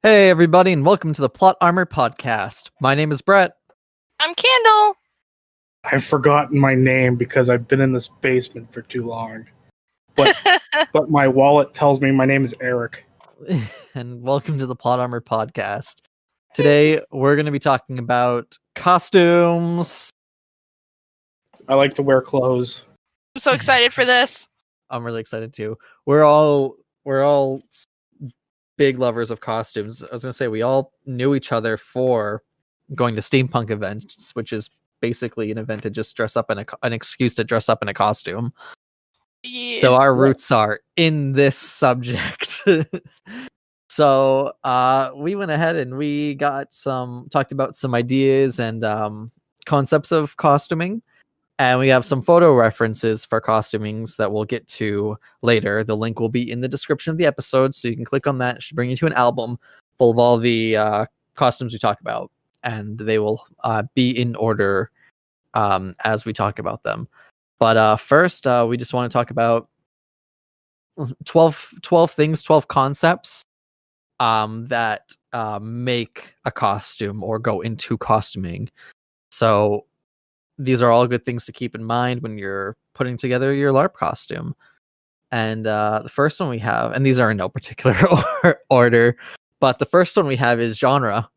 Hey, everybody, and welcome to the Plot Armor Podcast. My name is Brett. I'm Candle. I've forgotten my name because I've been in this basement for too long. But but my wallet tells me my name is Eric. And welcome to the Plot Armor Podcast. Today, we're going to be talking about costumes. I like to wear clothes. I'm so excited for this. I'm really excited too. We're all big lovers of costumes. I was going to say, we all knew each other for going to steampunk events, which is basically an event to just dress up in an excuse to dress up in a costume. Yeah. So our roots are in this subject. So we went ahead and we talked about some ideas and concepts of costuming, and we have some photo references for costumings that we'll get to later. The link will be in the description of the episode, so you can click on that. It should bring you to an album full of all the costumes we talk about, and they will be in order as we talk about them. But first, we just want to talk about 12 things, 12 concepts that make a costume or go into costuming. So these are all good things to keep in mind when you're putting together your LARP costume. And the first one we have, and these are in no particular order, but the first one we have is genre.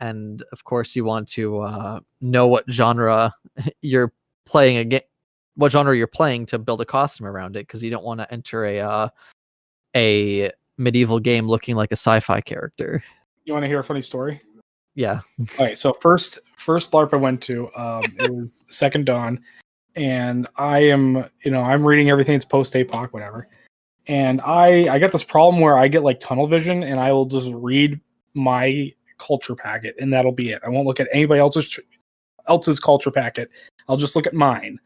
And of course, you want to know what genre you're playing what genre you're playing to build a costume around it, because you don't want to enter a medieval game looking like a sci-fi character. You want to hear a funny story? Yeah. All right. So first LARP I went to, it was Second Dawn, and I'm reading everything that's post-APOC, whatever. And I got this problem where I get like tunnel vision, and I will just read my culture packet, and that'll be it. I won't look at anybody else's culture packet. I'll just look at mine.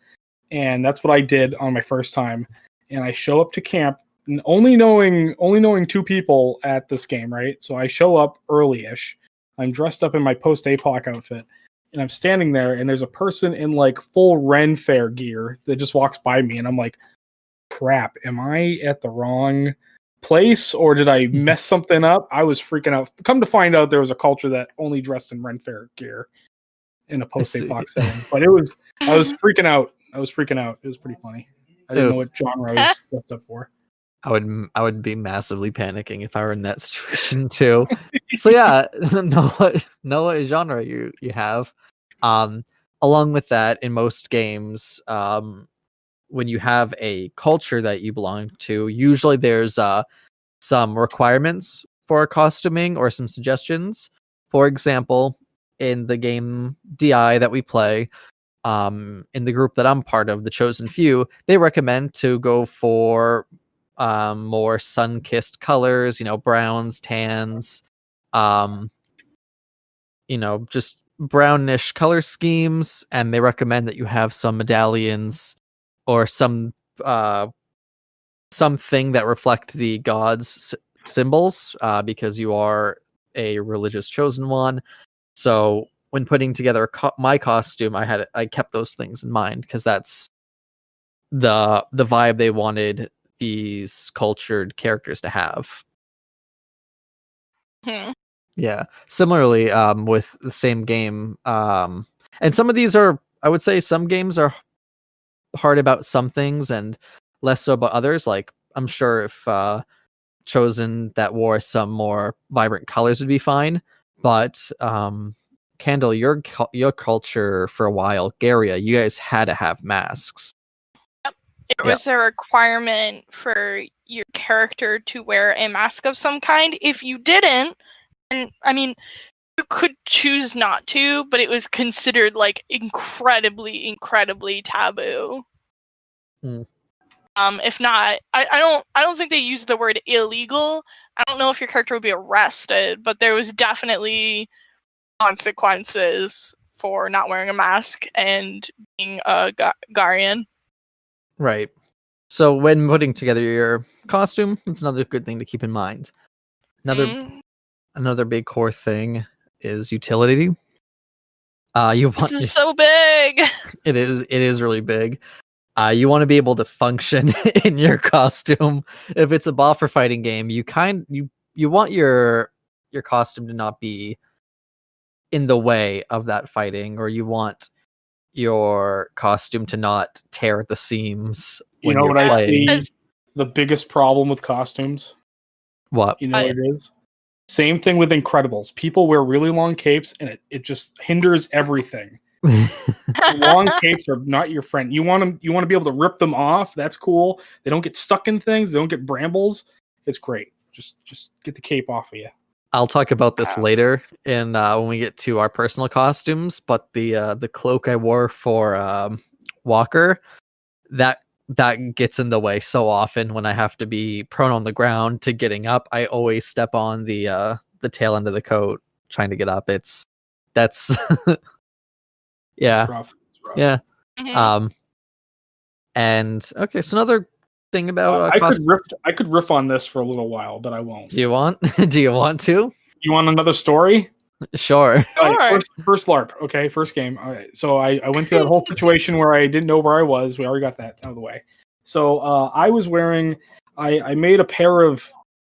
And that's what I did on my first time. And I show up to camp, and only knowing two people at this game, right? So I show up early-ish. I'm dressed up in my post-APOC outfit, and I'm standing there, and there's a person in like full Ren Fair gear that just walks by me, and I'm like, crap, am I at the wrong place, or did I mess something up? I was freaking out. Come to find out, there was a culture that only dressed in Ren Fair gear in a post-APOC setting. But I was freaking out. It was pretty funny. I didn't know what genre I was dressed up for. I would be massively panicking if I were in that situation too. So yeah, know what genre you have. Along with that, in most games, when you have a culture that you belong to, usually there's some requirements for costuming or some suggestions. For example, in the game DI that we play, in the group that I'm part of, the Chosen Few, they recommend to go for more sun-kissed colors, browns, tans, just brownish color schemes, and they recommend that you have some medallions or something that reflect the gods' symbols, because you are a religious chosen one. So when putting together my costume, I kept those things in mind, because that's the vibe they wanted these cultured characters to have. Yeah. Similarly, with the same game, and some of these are, I would say, some games are hard about some things and less so about others. Like, I'm sure if Chosen that wore some more vibrant colors would be fine, but Candle, your culture for a while, Garia, you guys had to have masks. It was a requirement for your character to wear a mask of some kind. If you didn't, and I mean, you could choose not to, but it was considered like incredibly, incredibly taboo. If not, I don't think they used the word illegal. I don't know if your character would be arrested, but there was definitely consequences for not wearing a mask and being a Garian. Right. So when putting together your costume, that's another good thing to keep in mind. Another big core thing is utility. This is so big. It is really big. You want to be able to function in your costume. If it's a ball for fighting game, you want your your costume to not be in the way of that fighting, or you want your costume to not tear at the seams You when know you're what I playing. see? The biggest problem with costumes. What? You know what it is? Same thing with Incredibles. People wear really long capes, and it just hinders everything. Long capes are not your friend. You want to be able to rip them off. That's cool. They don't get stuck in things. They don't get brambles. It's great. Just get the cape off of you. I'll talk about this later in when we get to our personal costumes. But the cloak I wore for Walker, that gets in the way so often when I have to be prone on the ground to getting up. I always step on the tail end of the coat trying to get up. That's yeah. It's rough. Yeah. Mhm. And okay, so another thing about I could riff on this for a little while, but I won't. Do you want? Do you want to? You want another story? Sure. All right, first LARP. Okay, first game. All right, so I went through that whole situation where I didn't know where I was. We already got that out of the way. So I was wearing. I made a pair of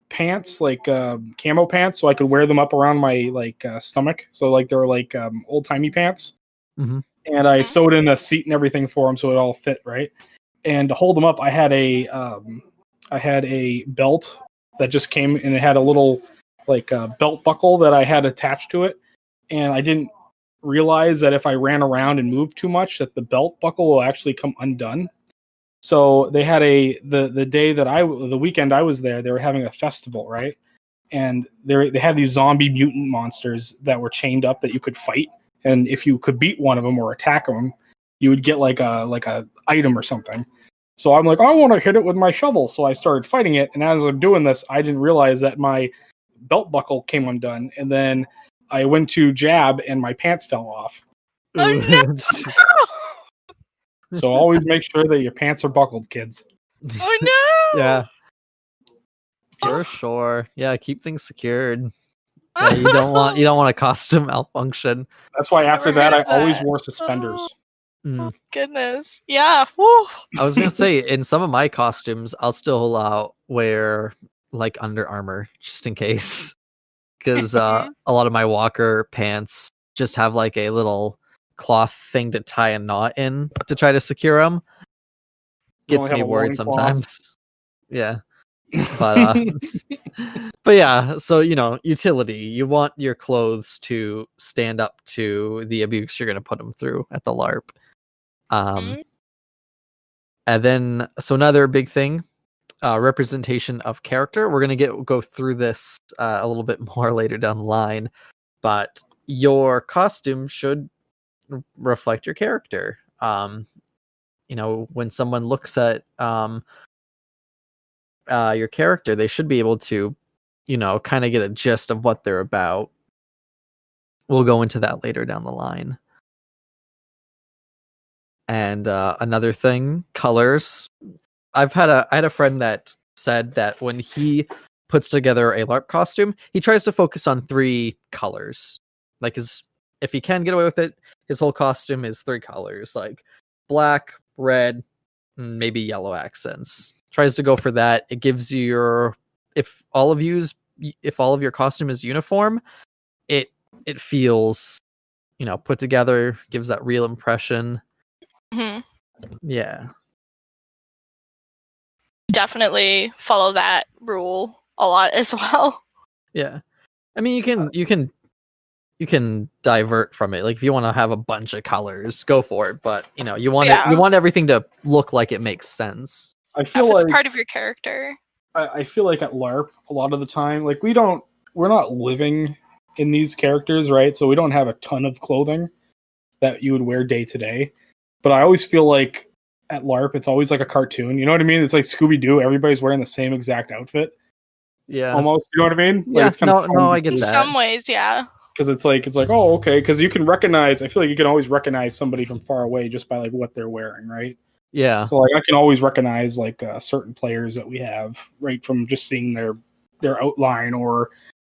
pants, like camo pants, so I could wear them up around my stomach. So like they were like old timey pants. Mm-hmm. And I sewed in a seat and everything for them, so it all fit right. And to hold them up, I had a belt that just came, and it had a little belt buckle that I had attached to it. And I didn't realize that if I ran around and moved too much, that the belt buckle will actually come undone. So they had the day that the weekend I was there, they were having a festival, right? And they had these zombie mutant monsters that were chained up that you could fight. And if you could beat one of them or attack them, you would get like a item or something. So I'm like, I want to hit it with my shovel. So I started fighting it. And as I'm doing this, I didn't realize that my belt buckle came undone. And then I went to jab and my pants fell off. Oh, So always make sure that your pants are buckled, kids. Oh no! Yeah. For sure. Yeah, keep things secured. Yeah, you don't want a costume malfunction. That's why after Never that, heard I of always that. wore suspenders. Oh, goodness. Yeah. Woo. I was gonna say, in some of my costumes, I'll still wear like Under Armour just in case, because a lot of my Walker pants just have like a little cloth thing to tie a knot in to try to secure them. You Gets only me have a worried loincloth. sometimes. Yeah. But but yeah, so utility. You want your clothes to stand up to the abuse you're gonna put them through at the LARP. And then so another big thing, representation of character. We're gonna go through this a little bit more later down the line, but your costume should reflect your character. When someone looks at your character, they should be able to, kind of get a gist of what they're about. We'll go into that later down the line. And another thing, colors. I had a friend that said that when he puts together a LARP costume, he tries to focus on 3 colors. Like if he can get away with it, his whole costume is 3 colors, like black, red, and maybe yellow accents. Tries to go for that. It gives you if all of your costume is uniform, it feels put together, gives that real impression. Mm-hmm. Yeah. Definitely follow that rule a lot as well. Yeah. I mean, you can divert from it. Like if you want to have a bunch of colors, go for it. But you want everything to look like it makes sense. I feel if like it's part of your character. I feel like at LARP a lot of the time, like we're not living in these characters, right? So we don't have a ton of clothing that you would wear day to day. But I always feel like at LARP, it's always like a cartoon. You know what I mean? It's like Scooby-Doo. Everybody's wearing the same exact outfit. Yeah. Almost. You know what I mean? Yeah. Like it's kind of no, I get In that. some ways, yeah. Because it's like, oh, okay. Because you can recognize. I feel like you can always recognize somebody from far away just by like what they're wearing, right? Yeah. So like I can always recognize like certain players that we have right from just seeing their outline or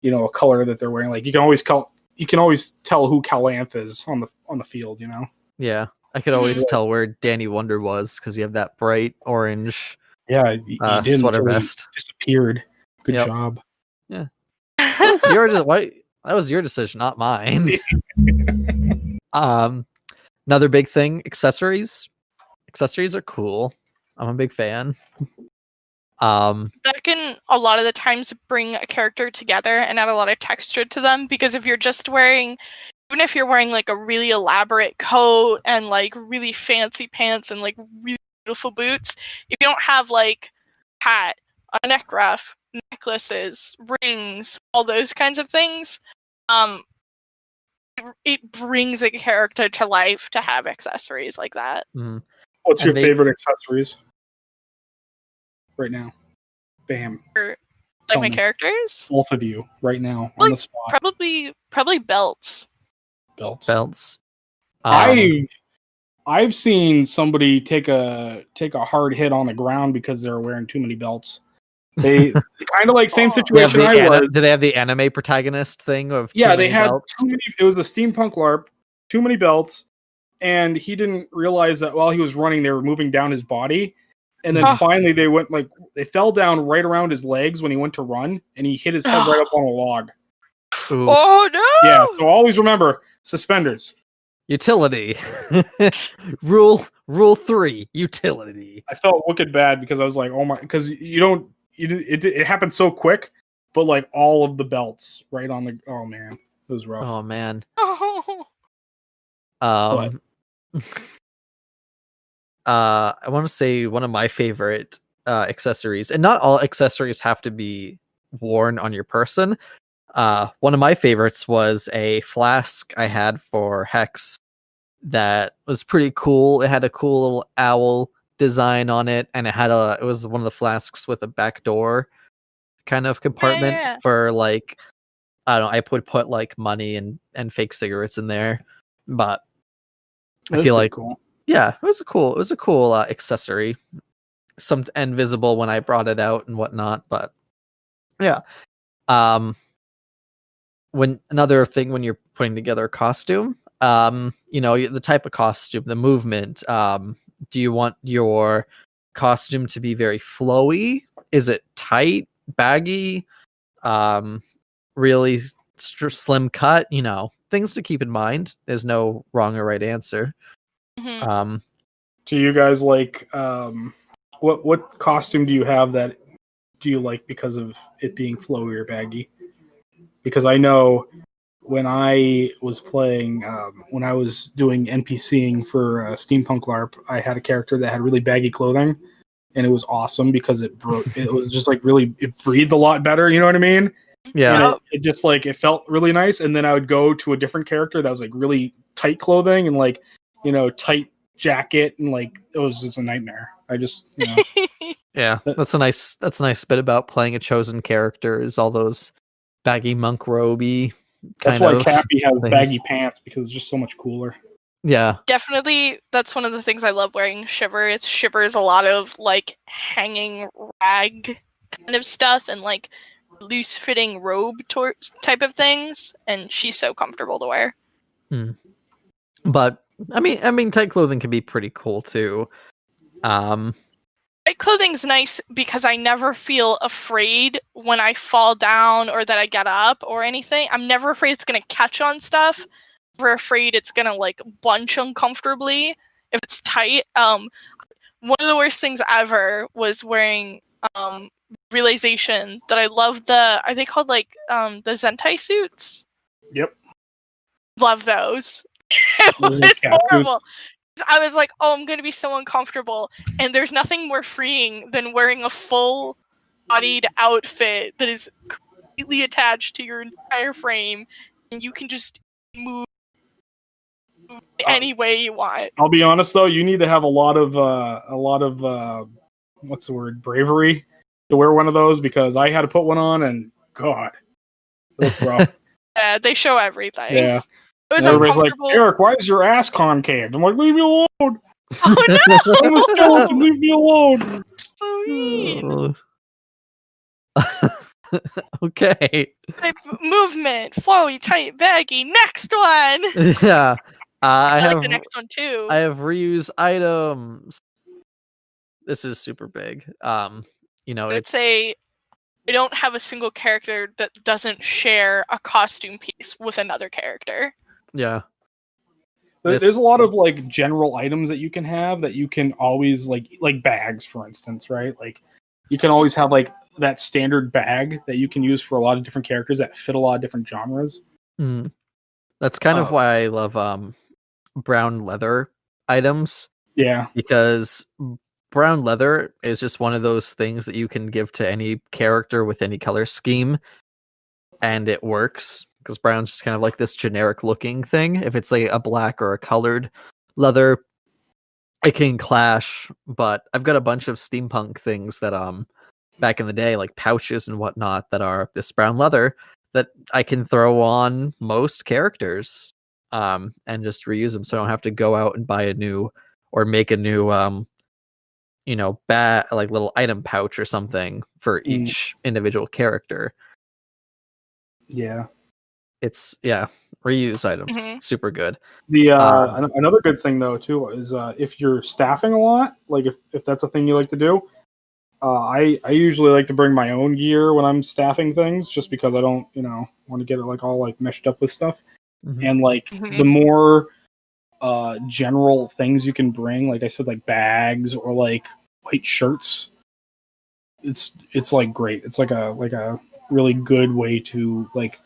a color that they're wearing. Like you can always tell who Calanth is on the field. Yeah. I could always tell where Danny Wonder was because you have that bright orange he did sweater until he vest. disappeared. Good job. Yeah. That was your decision, not mine. Another big thing, accessories. Accessories are cool. I'm a big fan. That can a lot of the times bring a character together and add a lot of texture to them, because if you're just wearing, even if you're wearing like a really elaborate coat and like really fancy pants and like really beautiful boots, if you don't have like hat, a neck ruff, necklaces, rings, all those kinds of things, it brings a character to life to have accessories like that. Mm. What's your favorite accessories right now? Bam. Like my characters? Both of you right now on the spot. Probably belts. Belts. I've seen somebody take a hard hit on the ground because they were wearing too many belts. They kind of like same situation I was. Do they have the anime protagonist thing of they had belts? Too many. It was a steampunk LARP. Too many belts, and he didn't realize that while he was running, they were moving down his body, and then finally they fell down right around his legs when he went to run, and he hit his head right up on a log. Ooh. Oh no! Yeah, so always remember suspenders. Utility. Rule 3, utility. I felt wicked bad because I was like, oh my, because it happened so quick, but like all of the belts right on the, oh man, it was rough. Oh man. Oh. I want to say one of my favorite accessories, and not all accessories have to be worn on your person. One of my favorites was a flask I had for Hex that was pretty cool. It had a cool little owl design on it, and it was one of the flasks with a back door kind of compartment for like, I don't know, I would put like money and fake cigarettes in there. But I feel like cool. Yeah, it was a cool accessory. Some invisible when I brought it out and whatnot, but yeah. Another thing when you're putting together a costume, the type of costume, the movement. Do you want your costume to be very flowy? Is it tight, baggy, really slim cut? Things to keep in mind. There's no wrong or right answer. Mm-hmm. Do you guys like what costume do you have that do you like because of it being flowy or baggy? Because I know when I was playing, when I was doing NPCing for Steampunk LARP, I had a character that had really baggy clothing, and it was awesome because it was just like really, it breathed a lot better. You know what I mean? Yeah. And it just like, it felt really nice. And then I would go to a different character that was like really tight clothing and like, tight jacket, and like it was just a nightmare. I just, Yeah, that's a nice bit about playing a chosen character is all those baggy monk robe-y That's why Cappy has baggy pants, because it's just so much cooler. Yeah. Definitely, that's one of the things I love wearing Shiver. Shiver is a lot of like hanging rag kind of stuff and like loose fitting robe type of things, and she's so comfortable to wear. But I mean tight clothing can be pretty cool too. Tight clothing's nice because I never feel afraid when I fall down or that I get up or anything. I'm never afraid it's gonna catch on stuff. Never afraid it's gonna like bunch uncomfortably if it's tight. One of the worst things ever was wearing realization that I love are they called like the Zentai suits? Yep. Love those. It was horrible. I was like, oh, I'm going to be so uncomfortable. And there's nothing more freeing than wearing a full-bodied outfit that is completely attached to your entire frame, and you can just move any way you want. I'll be honest, though, you need to have a lot of what's the word, bravery to wear one of those, because I had to put one on, and God, it looked rough. Yeah, they show everything. Yeah. It was everybody's like, uncomfortable. Eric, why is your ass concaved? I'm like, leave me alone. Oh no! I'm a skeleton, leave me alone. So mean. Okay. Movement, flowy, tight, baggy. Next one. Yeah. I like have the next one too. I have reuse items. This is super big. It's I don't have a single character that doesn't share a costume piece with another character. Yeah. There's a lot of like general items that you can have that you can always like bags, for instance, right? Like you can always have like that standard bag that you can use for a lot of different characters that fit a lot of different genres. That's kind of why I love brown leather items. Yeah. Because brown leather is just one of those things that you can give to any character with any color scheme, and it works. Because brown's just kind of like this generic looking thing. If it's like a black or a colored leather, it can clash. But I've got a bunch of steampunk things that back in the day, like pouches and whatnot, that are this brown leather that I can throw on most characters and just reuse them, so I don't have to go out and buy a new or make a new like little item pouch or something for each individual character. Yeah. It's reuse items. Super good. The another good thing though too is if you're staffing a lot, like if that's a thing you like to do, I usually like to bring my own gear when I'm staffing things, just because I don't want to get it like all like meshed up with stuff. And like the more general things you can bring, like I said, like bags or like white shirts, it's like great. It's like a really good way to like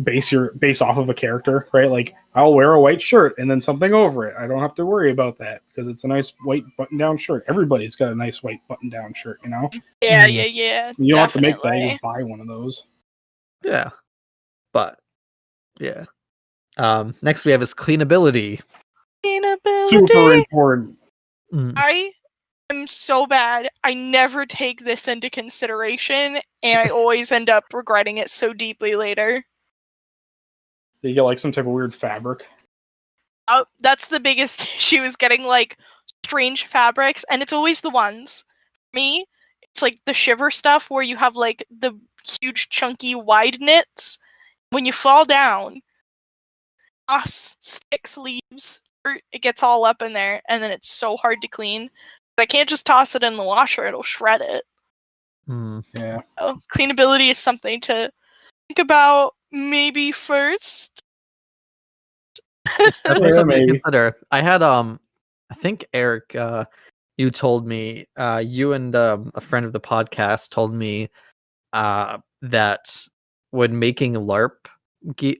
base off of a character, right? Like I'll wear a white shirt and then something over it. I don't have to worry about that because it's a nice white button-down shirt. Everybody's got a nice white button-down shirt, Yeah. You don't have to make that. You just buy one of those. Yeah, but yeah. Next we have is cleanability. Super important. I am so bad. I never take this into consideration, and I always end up regretting it so deeply later. You get like some type of weird fabric. Oh, that's the biggest issue, is getting like strange fabrics, and it's always the ones. For me, it's like the shiver stuff where you have like the huge chunky wide knits. When you fall down, sticks, leaves, it gets all up in there, and then it's so hard to clean. I can't just toss it in the washer, it'll shred it. Yeah. So, cleanability is something to think about maybe first. Definitely something to consider. I had I think Eric, you told me, you and a friend of the podcast told me that when making LARP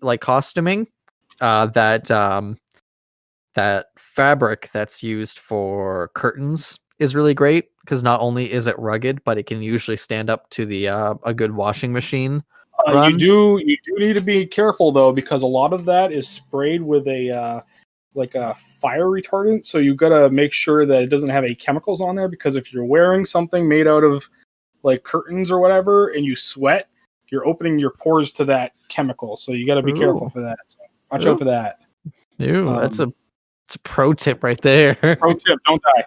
like costuming, that fabric that's used for curtains is really great, because not only is it rugged, but it can usually stand up to the a good washing machine. You do need to be careful though, because a lot of that is sprayed with a like a fire retardant. So you gotta make sure that it doesn't have any chemicals on there, because if you're wearing something made out of like curtains or whatever and you sweat, you're opening your pores to that chemical. So you gotta be careful for that. So watch out for that. That's a pro tip right there. Pro tip: don't die.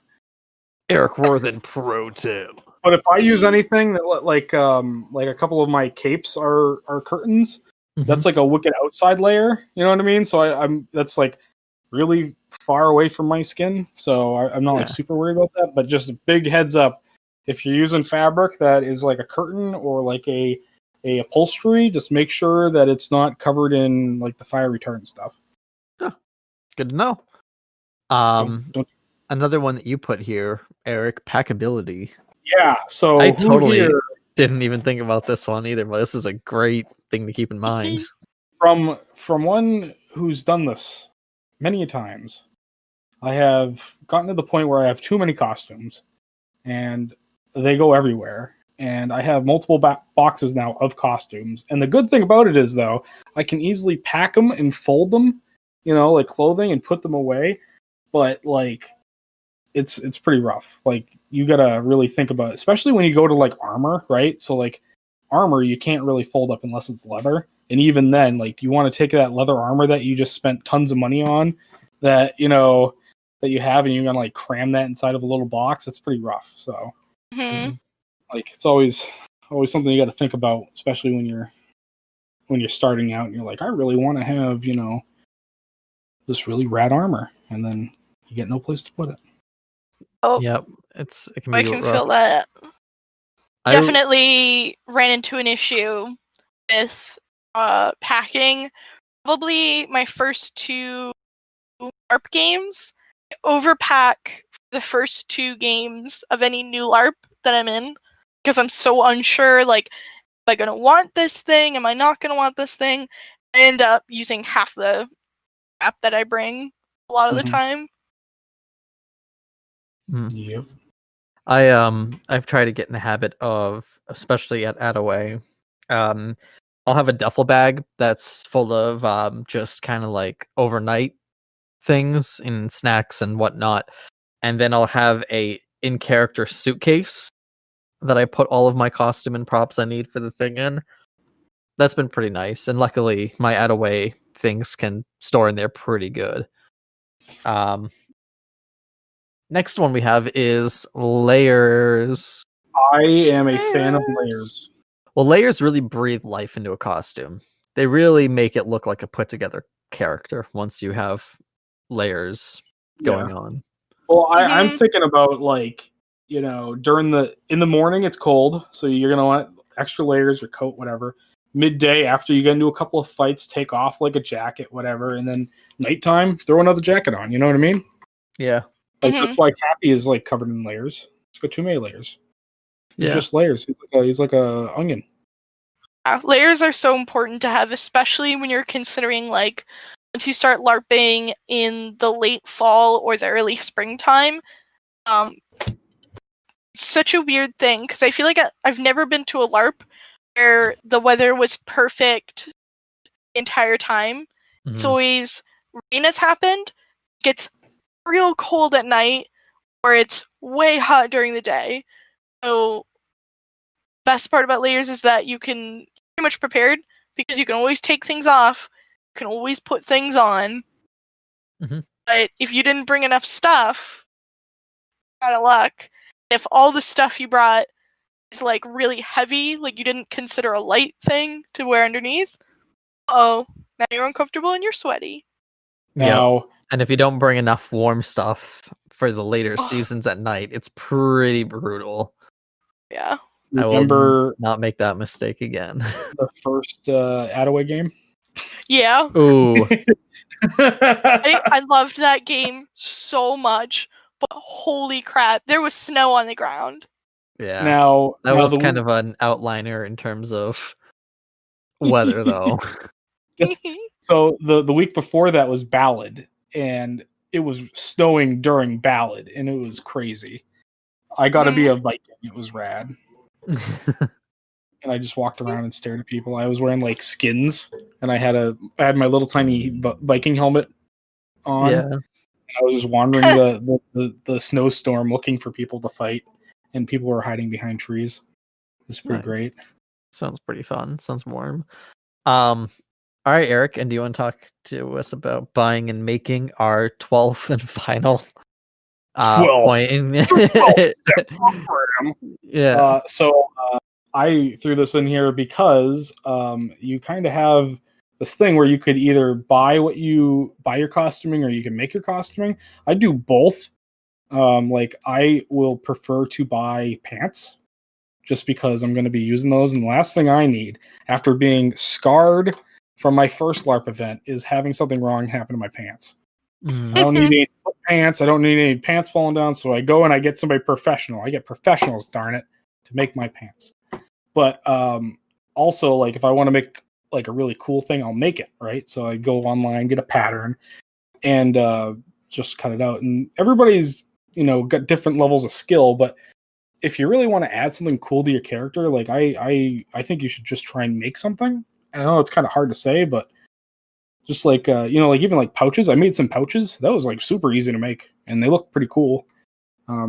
Eric Worthen pro tip. But if I use anything that like a couple of my capes are curtains, that's like a wicked outside layer. You know what I mean? So I'm that's like really far away from my skin, so I'm not like super worried about that. But just a big heads up: if you're using fabric that is like a curtain or like a upholstery, just make sure that it's not covered in like the fire retardant stuff. Huh. Good to know. Another one that you put here, Eric, packability. Yeah, so I totally didn't even think about this one either, but this is a great thing to keep in mind. From one who's done this many times, I have gotten to the point where I have too many costumes, and they go everywhere. And I have multiple boxes now of costumes. And the good thing about it is, though, I can easily pack them and fold them, like clothing, and put them away. But like, it's pretty rough. Like, you gotta really think about it, especially when you go to like armor, right? So like armor, you can't really fold up unless it's leather. And even then, like, you want to take that leather armor that you just spent tons of money on, that that you have, and you're gonna like cram that inside of a little box. That's pretty rough. So like, it's always something you got to think about, especially when you're starting out and you're like, I really want to have this really rad armor, and then you get no place to put it. Oh, yep, it can be I can feel that. definitely ran into an issue with packing. Probably my first 2 LARP games. Overpack the first 2 games of any new LARP that I'm in because I'm so unsure. Like, am I gonna want this thing? Am I not gonna want this thing? I end up using half the app that I bring a lot of the time. Yep. I've tried to get in the habit of, especially at Attaway, I'll have a duffel bag that's full of just kind of like overnight things and snacks and whatnot, and then I'll have a in-character suitcase that I put all of my costume and props I need for the thing in. That's been pretty nice, and luckily my Attaway things can store in there pretty good. Next one we have is layers. I am a fan of layers. Well, layers really breathe life into a costume. They really make it look like a put together character once you have layers going on. Well, I'm thinking about like, in the morning it's cold, so you're gonna want extra layers, your coat, whatever. Midday, after you get into a couple of fights, take off like a jacket, whatever, and then nighttime, throw another jacket on. You know what I mean? Yeah. Like that's why Cappy is like covered in layers. It's got too many layers. He's just layers. He's like a onion. Layers are so important to have, especially when you're considering like once you start LARPing in the late fall or the early springtime. It's such a weird thing because I feel like I've never been to a LARP where the weather was perfect the entire time. It's always rain has happened, gets real cold at night, or it's way hot during the day. So best part about layers is that you can pretty much prepared because you can always take things off, you can always put things on. But if you didn't bring enough stuff, out of luck. If all the stuff you brought is like really heavy, like you didn't consider a light thing to wear underneath, now you're uncomfortable and you're sweaty. Now, and if you don't bring enough warm stuff for the later seasons at night, it's pretty brutal. Yeah. I will not make that mistake again. The first Attaway game? Yeah. Ooh. I loved that game so much, but holy crap, there was snow on the ground. Yeah. Now that was kind of an outliner in terms of weather, though. So the week before that was Ballad, and it was snowing during Ballad, and it was crazy. I got to be a Viking. It was rad. And I just walked around and stared at people. I was wearing like skins, and I had my little tiny Viking helmet on. Yeah. And I was just wandering the snowstorm looking for people to fight, and people were hiding behind trees. It was pretty great. Sounds pretty fun. Sounds warm. All right, Eric, and do you want to talk to us about buying and making our 12th and final point? Yeah. So I threw this in here because you kind of have this thing where you could either buy your costuming, or you can make your costuming. I do both. Like I will prefer to buy pants just because I'm going to be using those. And the last thing I need after being scarred from my first LARP event is having something wrong happen to my pants. I don't need any pants. I don't need any pants falling down. So I go and I get somebody professional. I get professionals, darn it, to make my pants. But also, like if I want to make like a really cool thing, I'll make it, right? So I go online, get a pattern, and just cut it out. And everybody's got different levels of skill, but if you really want to add something cool to your character, like I think you should just try and make something. And I know it's kind of hard to say, but just like like even like pouches. I made some pouches. That was like super easy to make, and they look pretty cool. I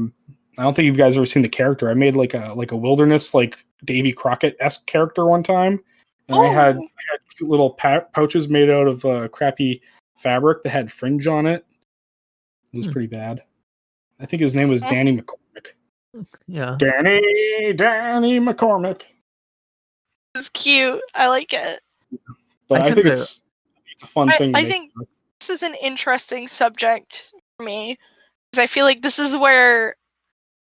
don't think you guys ever seen the character. I made like a wilderness like Davy Crockett-esque character one time, and I had cute little pouches made out of crappy fabric that had fringe on it. It was pretty bad. I think his name was Danny McCormick. Yeah, Danny McCormick. It's cute. I like it. But I think it's a fun thing. I think this is an interesting subject for me because I feel like this is where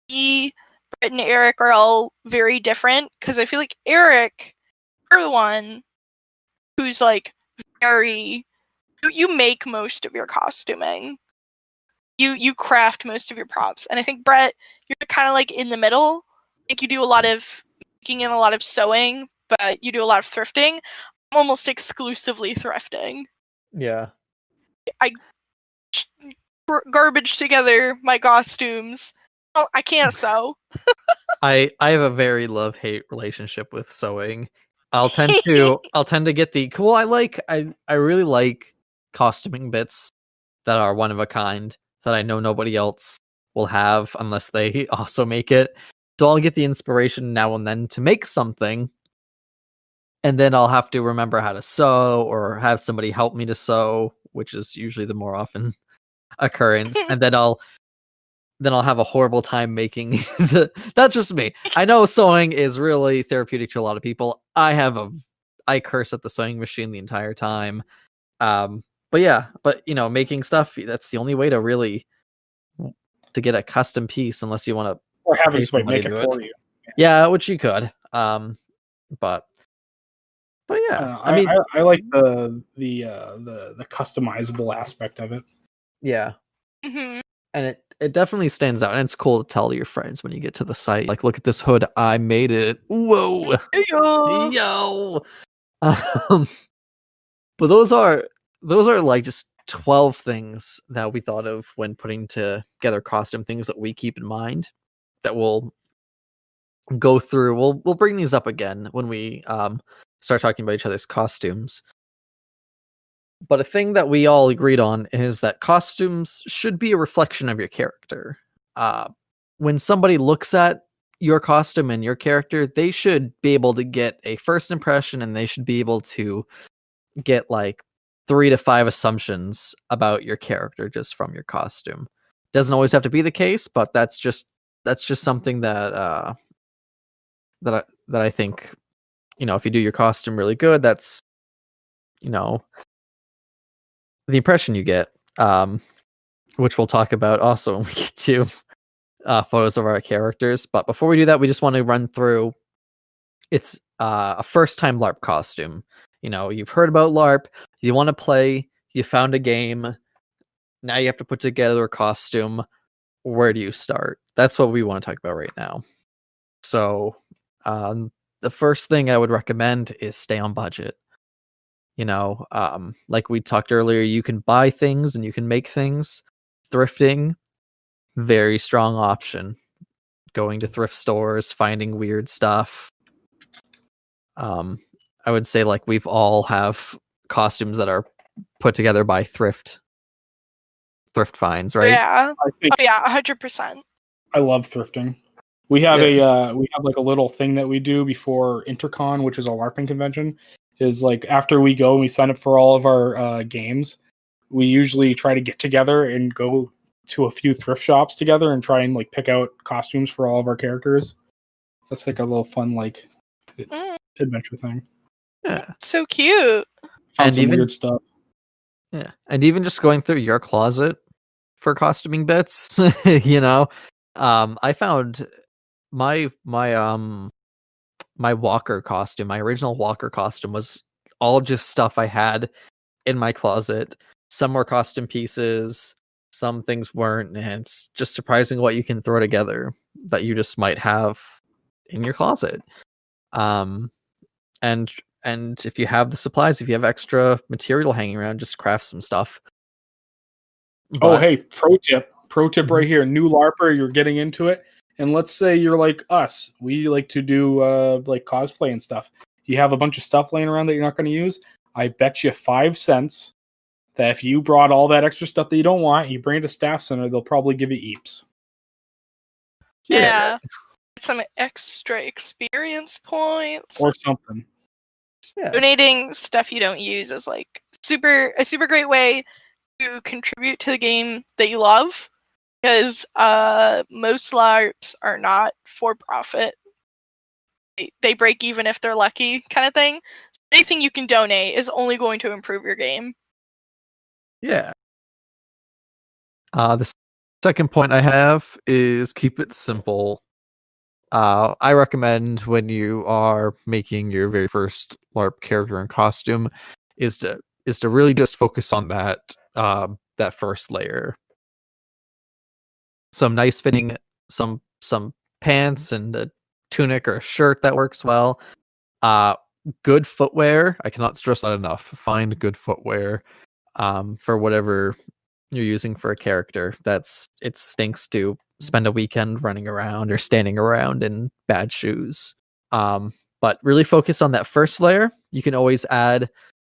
we Brett and Eric are all very different, because I feel like Eric, you're the one who's like very, you make most of your costuming. You craft most of your props. And I think Brett, you're kind of like in the middle. I think you do a lot of making and a lot of sewing, but you do a lot of thrifting. I'm almost exclusively thrifting. Yeah. I garbage together my costumes. Oh, I can't sew. I have a very love-hate relationship with sewing. I'll tend to get the cool. I really like costuming bits that are one of a kind that I know nobody else will have unless they also make it. So I'll get the inspiration now and then to make something, and then I'll have to remember how to sew or have somebody help me to sew, which is usually the more often occurrence. And then I'll have a horrible time making that's just me. I know sewing is really therapeutic to a lot of people. I curse at the sewing machine the entire time. But yeah, making stuff, that's the only way to really to get a custom piece, unless you want to or having somebody make it for you. Yeah, which you could. But yeah, I like the customizable aspect of it. Yeah. Mm-hmm. And it definitely stands out, and it's cool to tell your friends when you get to the site, like, look at this hood, I made it. Whoa. Yo. But those are like just 12 things that we thought of when putting together costume things that we keep in mind that we'll go through. We'll bring these up again when we start talking about each other's costumes. But a thing that we all agreed on is that costumes should be a reflection of your character. When somebody looks at your costume and your character, they should be able to get a first impression, and they should be able to get like 3 to 5 assumptions about your character just from your costume. Doesn't always have to be the case, but that's just something that that I think, if you do your costume really good, that's the impression you get, which we'll talk about also when we get to photos of our characters. But before we do that, we just want to run through. It's a first-time LARP costume. You've heard about LARP. You want to play. You found a game. Now you have to put together a costume. Where do you start? That's what we want to talk about right now. So, the first thing I would recommend is stay on budget. Like we talked earlier, you can buy things and you can make things. Thrifting, very strong option. Going to thrift stores, finding weird stuff. I would say, like, we've all have costumes that are put together by thrift finds, right? Yeah. 100%. I love thrifting. We have like a little thing that we do before Intercon, which is a LARPing convention. Is like after we go and we sign up for all of our games, we usually try to get together and go to a few thrift shops together and try and like pick out costumes for all of our characters. That's like a little fun adventure thing. Yeah, so cute. Found some weird stuff. Yeah, and even just going through your closet for costuming bits, I found my Walker costume, my original Walker costume, was all just stuff I had in my closet. Some were costume pieces, some things weren't, and it's just surprising what you can throw together that you just might have in your closet. And if you have the supplies, if you have extra material hanging around, just craft some stuff. Hey, pro tip right here. New LARPer, you're getting into it. And let's say you're like us. We like to do like cosplay and stuff. You have a bunch of stuff laying around that you're not going to use. I bet you 5 cents that if you brought all that extra stuff that you don't want, you bring it to Staff Center, they'll probably give you EAPs. Yeah. Some extra experience points. Or something. Yeah. Donating stuff you don't use is like a super great way to contribute to the game that you love. Because most LARPs are not for profit. They break even if they're lucky, kind of thing. So anything you can donate is only going to improve your game. Yeah. The second point I have is keep it simple. I recommend when you are making your very first LARP character and costume is to really just focus on that first layer. Some nice fitting some pants and a tunic or a shirt that works well. Good footwear. I cannot stress that enough. Find good footwear for whatever you're using for a character. It stinks to spend a weekend running around or standing around in bad shoes. But really focus on that first layer. You can always add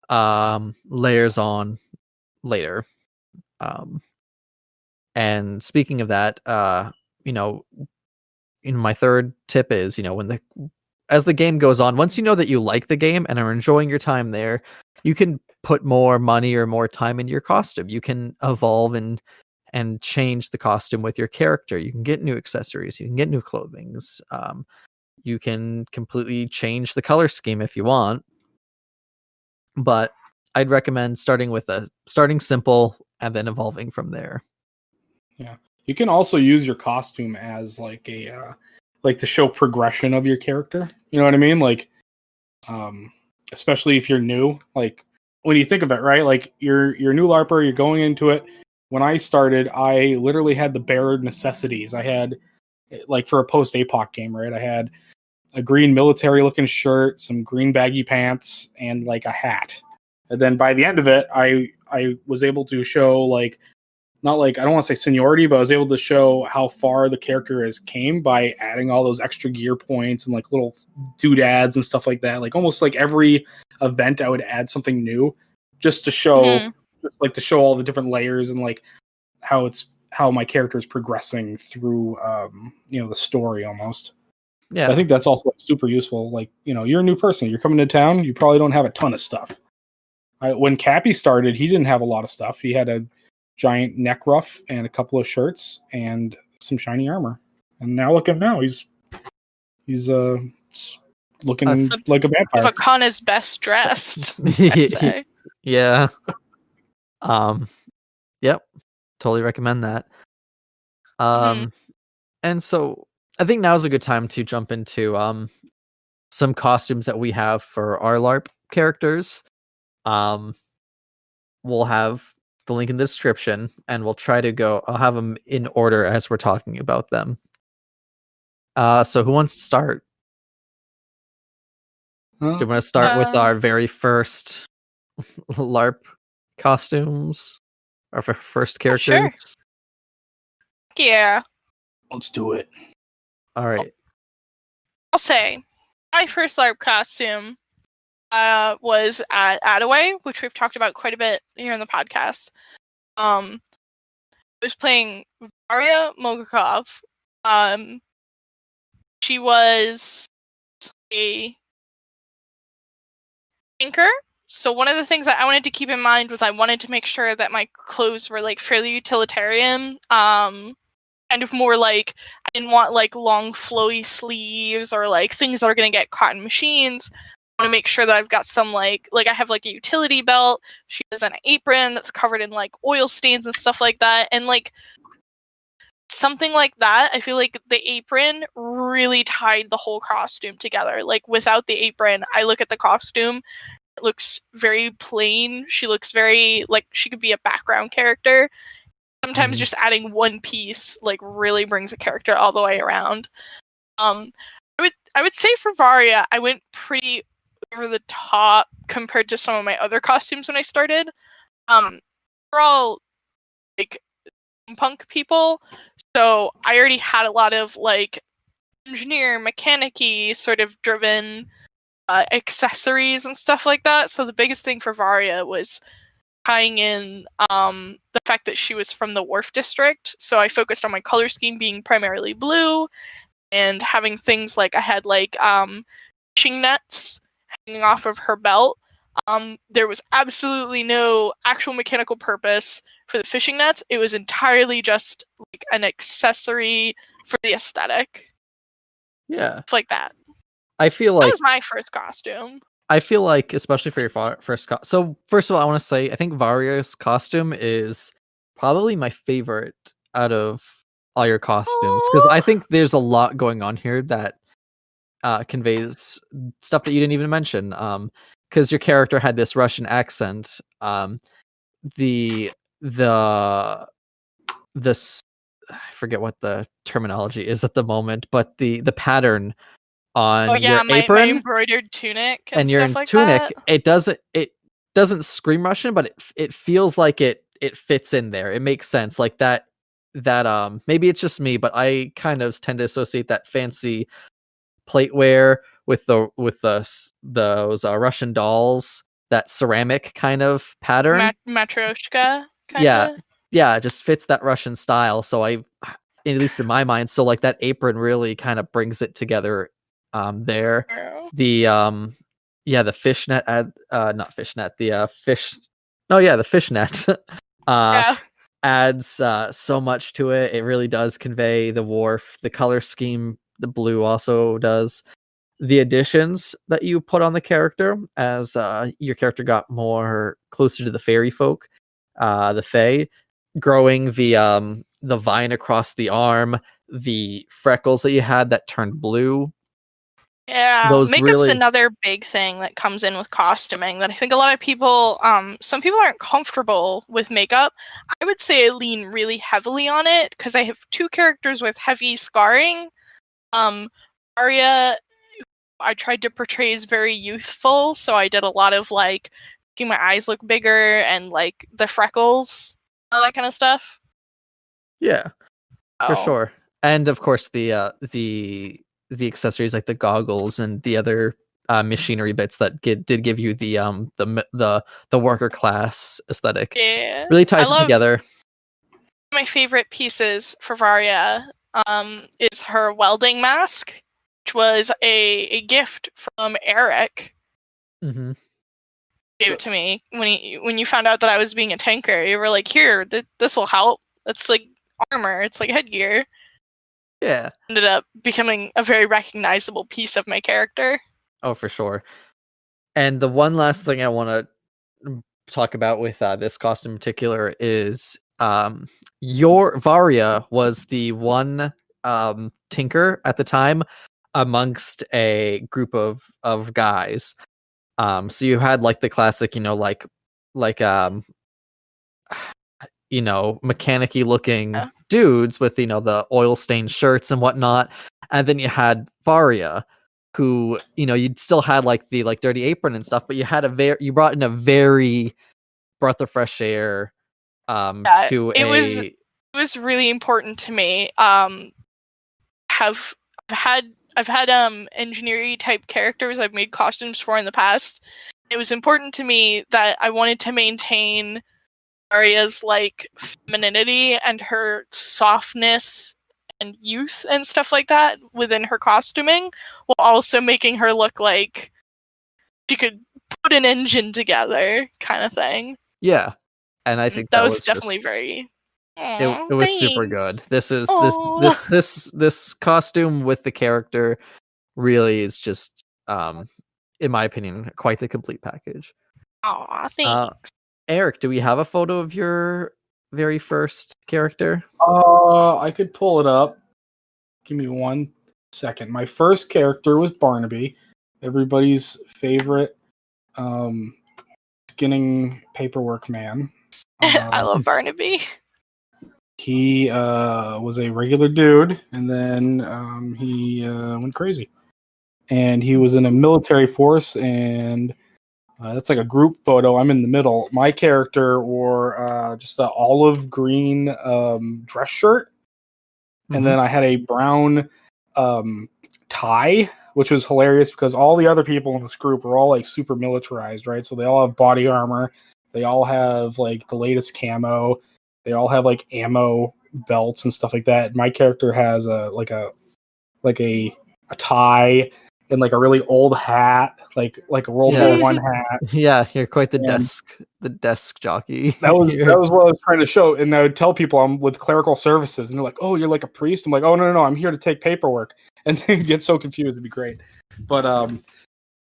layers on later. And speaking of that, my third tip is, as the game goes on, once you know that you like the game and are enjoying your time there, you can put more money or more time into your costume. You can evolve and change the costume with your character. You can get new accessories. You can get new clothing. You can completely change the color scheme if you want. But I'd recommend starting simple and then evolving from there. Yeah, you can also use your costume as like to show progression of your character. You know what I mean? Like, especially if you're new. Like when you think of it, right? Like you're new LARPer, you're going into it. When I started, I literally had the bare necessities. I had, like, for a post-APOC game, right? I had a green military-looking shirt, some green baggy pants, and like a hat. And then by the end of it, I was able to show, like, not like, I don't want to say seniority, but I was able to show how far the character has came by adding all those extra gear points and like little doodads and stuff like that. Like almost like every event, I would add something new just to show, just like to show all the different layers and like how my character is progressing through, the story almost. Yeah, so I think that's also super useful. Like, you're a new person, you're coming to town, you probably don't have a ton of stuff. When Cappy started, he didn't have a lot of stuff. He had a giant neck ruff and a couple of shirts and some shiny armor. And now look at him now. He's looking like a vampire. Vakon is best dressed, I'd say. Yeah. Yep. Totally recommend that. And so I think now's a good time to jump into some costumes that we have for our LARP characters. We'll have the link in the description, and we'll try to I'll have them in order as we're talking about them. So who wants to start? Do you want to start with our very first LARP costumes? Our first characters? Sure. Yeah. Let's do it. All right. I'll say, my first LARP costume was at Attaway, which we've talked about quite a bit here in the podcast. I was playing Varia Mogakov. She was a tinker. So one of the things that I wanted to keep in mind was I wanted to make sure that my clothes were like fairly utilitarian. Kind of more like, I didn't want like long flowy sleeves or like things that are going to get caught in machines. I want to make sure that I've got some like I have like a utility belt. She has an apron that's covered in like oil stains and stuff like that. And like something like that, I feel like the apron really tied the whole costume together. Like without the apron, I look at the costume, it looks very plain. She looks very like she could be a background character. Sometimes just adding one piece like really brings a character all the way around. I would say for Varia, I went pretty over the top compared to some of my other costumes when I started. We're all like punk people, so I already had a lot of like engineer, mechanic-y sort of driven accessories and stuff like that. So the biggest thing for Varia was tying in the fact that she was from the Wharf District. So I focused on my color scheme being primarily blue and having things like I had like fishing nets hanging off of her belt. There was absolutely no actual mechanical purpose for the fishing nets. It was entirely just like an accessory for the aesthetic. Yeah. It's like that. I feel like that was my first costume. I feel like, especially for your first so first of all, I want to say I think Varia's costume is probably my favorite out of all your costumes, because I think there's a lot going on here that conveys stuff that you didn't even mention. Because your character had this Russian accent. The the I forget what the terminology is at the moment, but the pattern Oh on yeah, your my apron embroidered tunic and and your stuff like tunic, that. it doesn't scream Russian, but it feels like it fits in there. It makes sense. Like that maybe it's just me, but I kind of tend to associate that fancy plateware with those Russian dolls, that ceramic kind of pattern. Matryoshka kind Yeah, of. yeah, it just fits that Russian style. So at least in my mind, so like that apron really kind of brings it together. There, the yeah, the fishnet not fishnet, the fish. Oh yeah, the fishnet. Yeah. Adds so much to it. It really does convey the wharf. The color scheme, the blue also does. The additions that you put on the character as your character got more closer to the fairy folk, the fae, growing the vine across the arm, the freckles that you had that turned blue. Yeah, Those makeup's really, another big thing that comes in with costuming that I think a lot of people, some people aren't comfortable with makeup. I would say I lean really heavily on it because I have two characters with heavy scarring. Arya, I tried to portray as very youthful, so I did a lot of like making my eyes look bigger and like the freckles, all that kind of stuff. yeah, for Oh, sure. And of course the accessories like the goggles and the other machinery bits that did give you the worker class aesthetic. yeah. Really I ties it love together. my favorite pieces for Varya is her welding mask, which was a gift from Eric. Mm-hmm. Gave it to me when you found out that I was being a tanker. You were like, "Here, this will help." It's like armor. It's like headgear. Yeah. Ended up becoming a very recognizable piece of my character. Oh, for sure. And the one last thing I want to talk about with this costume in particular is your Varia was the one tinker at the time amongst a group of guys. So you had like the classic, like mechanic-y looking Yeah. dudes with the oil stained shirts and whatnot, and then you had Varia, who you'd still had like the dirty apron and stuff, but you brought in a very breath of fresh air Yeah, to it was really important to me. Have I've had engineering type characters I've made costumes for in the past. It was important to me that I wanted to maintain Arya's like femininity and her softness and youth and stuff like that within her costuming, while also making her look like she could put an engine together, kind of thing. Yeah, and I think That that was was definitely just very. it was super good. This is Aww. this costume with the character really is just in my opinion quite the complete package. Aw, thanks. Eric, do we have a photo of your very first character? I could pull it up. Give me 1 second. My first character was Barnaby, everybody's favorite skinning paperwork man. I love Barnaby. He was a regular dude, and then he went crazy. And he was in a military force, and that's like a group photo. I'm in the middle. My character wore just an olive green dress shirt, and then I had a brown tie, which was hilarious because all the other people in this group are all like super militarized, right? So they all have body armor. They all have like the latest camo. They all have like ammo belts and stuff like that. My character has a tie and like a really old hat, like a World War One hat. Yeah, you're quite the And desk jockey. that was what I was trying to show. And I would tell people I'm with clerical services, and they're like, "Oh, you're like a priest." I'm like, "Oh no, I'm here to take paperwork." And they get so confused. It'd be great. But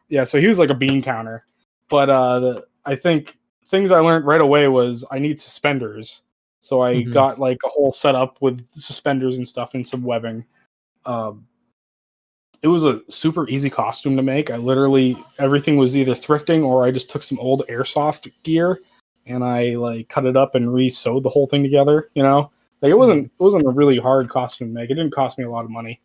yeah. So he was like a bean counter. But I think things I learned right away was I need suspenders. So I got like a whole setup with suspenders and stuff and some webbing. It was a super easy costume to make. I literally, everything was either thrifting or I just took some old airsoft gear and I like cut it up and re-sewed the whole thing together, you know? Like it wasn't a really hard costume to make. It didn't cost me a lot of money.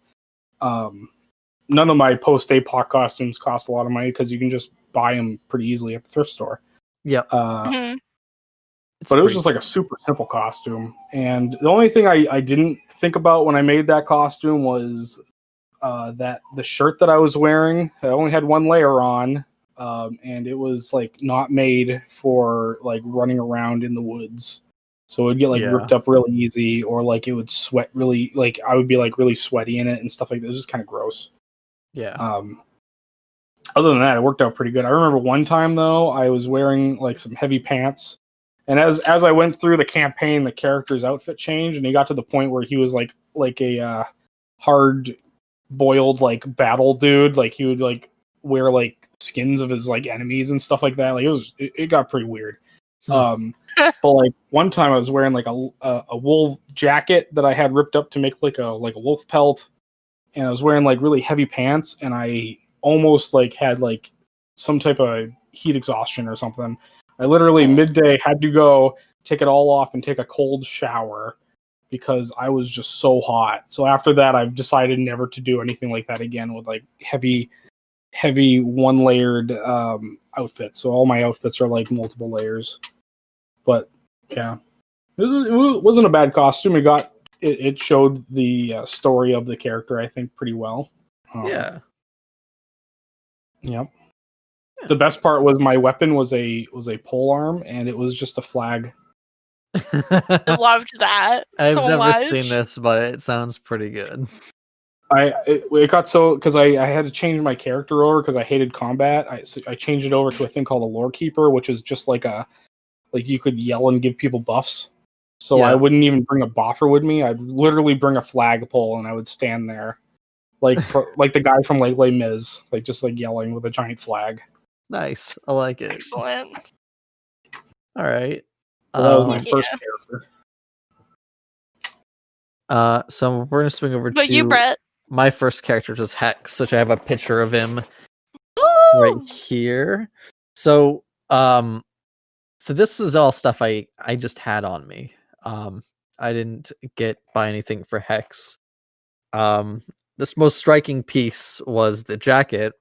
None of my post-APOC costumes cost a lot of money because you can just buy them pretty easily at the thrift store. Yep. But it was just like a super simple costume. And the only thing I didn't think about when I made that costume was that the shirt that I was wearing, I only had one layer on, and it was like not made for like running around in the woods. So it would get like ripped up really easy, or like it would sweat really, like I would be like really sweaty in it and stuff like that. It was just kind of gross. Yeah. Other than that, it worked out pretty good. I remember one time though, I was wearing like some heavy pants, and as I went through the campaign, the character's outfit changed, and he got to the point where he was like a hard boiled like battle dude. Like he would like wear like skins of his like enemies and stuff like that. Like it got pretty weird. But like one time I was wearing like a wool jacket that I had ripped up to make like a wolf pelt, and I was wearing like really heavy pants, and I almost like had like some type of heat exhaustion or something. I literally midday had to go take it all off and take a cold shower because I was just so hot. So after that, I've decided never to do anything like that again with like heavy one layered outfits. So all my outfits are like multiple layers. But yeah, it wasn't a bad costume. It showed the story of the character, I think, pretty well. Yeah. Yep. The best part was my weapon was a pole arm, and it was just a flag. I loved that I've so never much. seen this, but it sounds pretty good. It got so because I had to change my character over because I hated combat. I changed it over to a thing called a lore keeper, which is just like you could yell and give people buffs. So I wouldn't even bring a boffer with me. I'd literally bring a flagpole and I would stand there, like like the guy from like Les Mis, like just like yelling with a giant flag. Nice, I like it. Excellent. All right. Well, that was my first character. So we're gonna swing over to you, Brett. My first character, which is Hex, which I have a picture of him right here. So, so this is all stuff I just had on me. I didn't buy anything for Hex. This most striking piece was the jacket,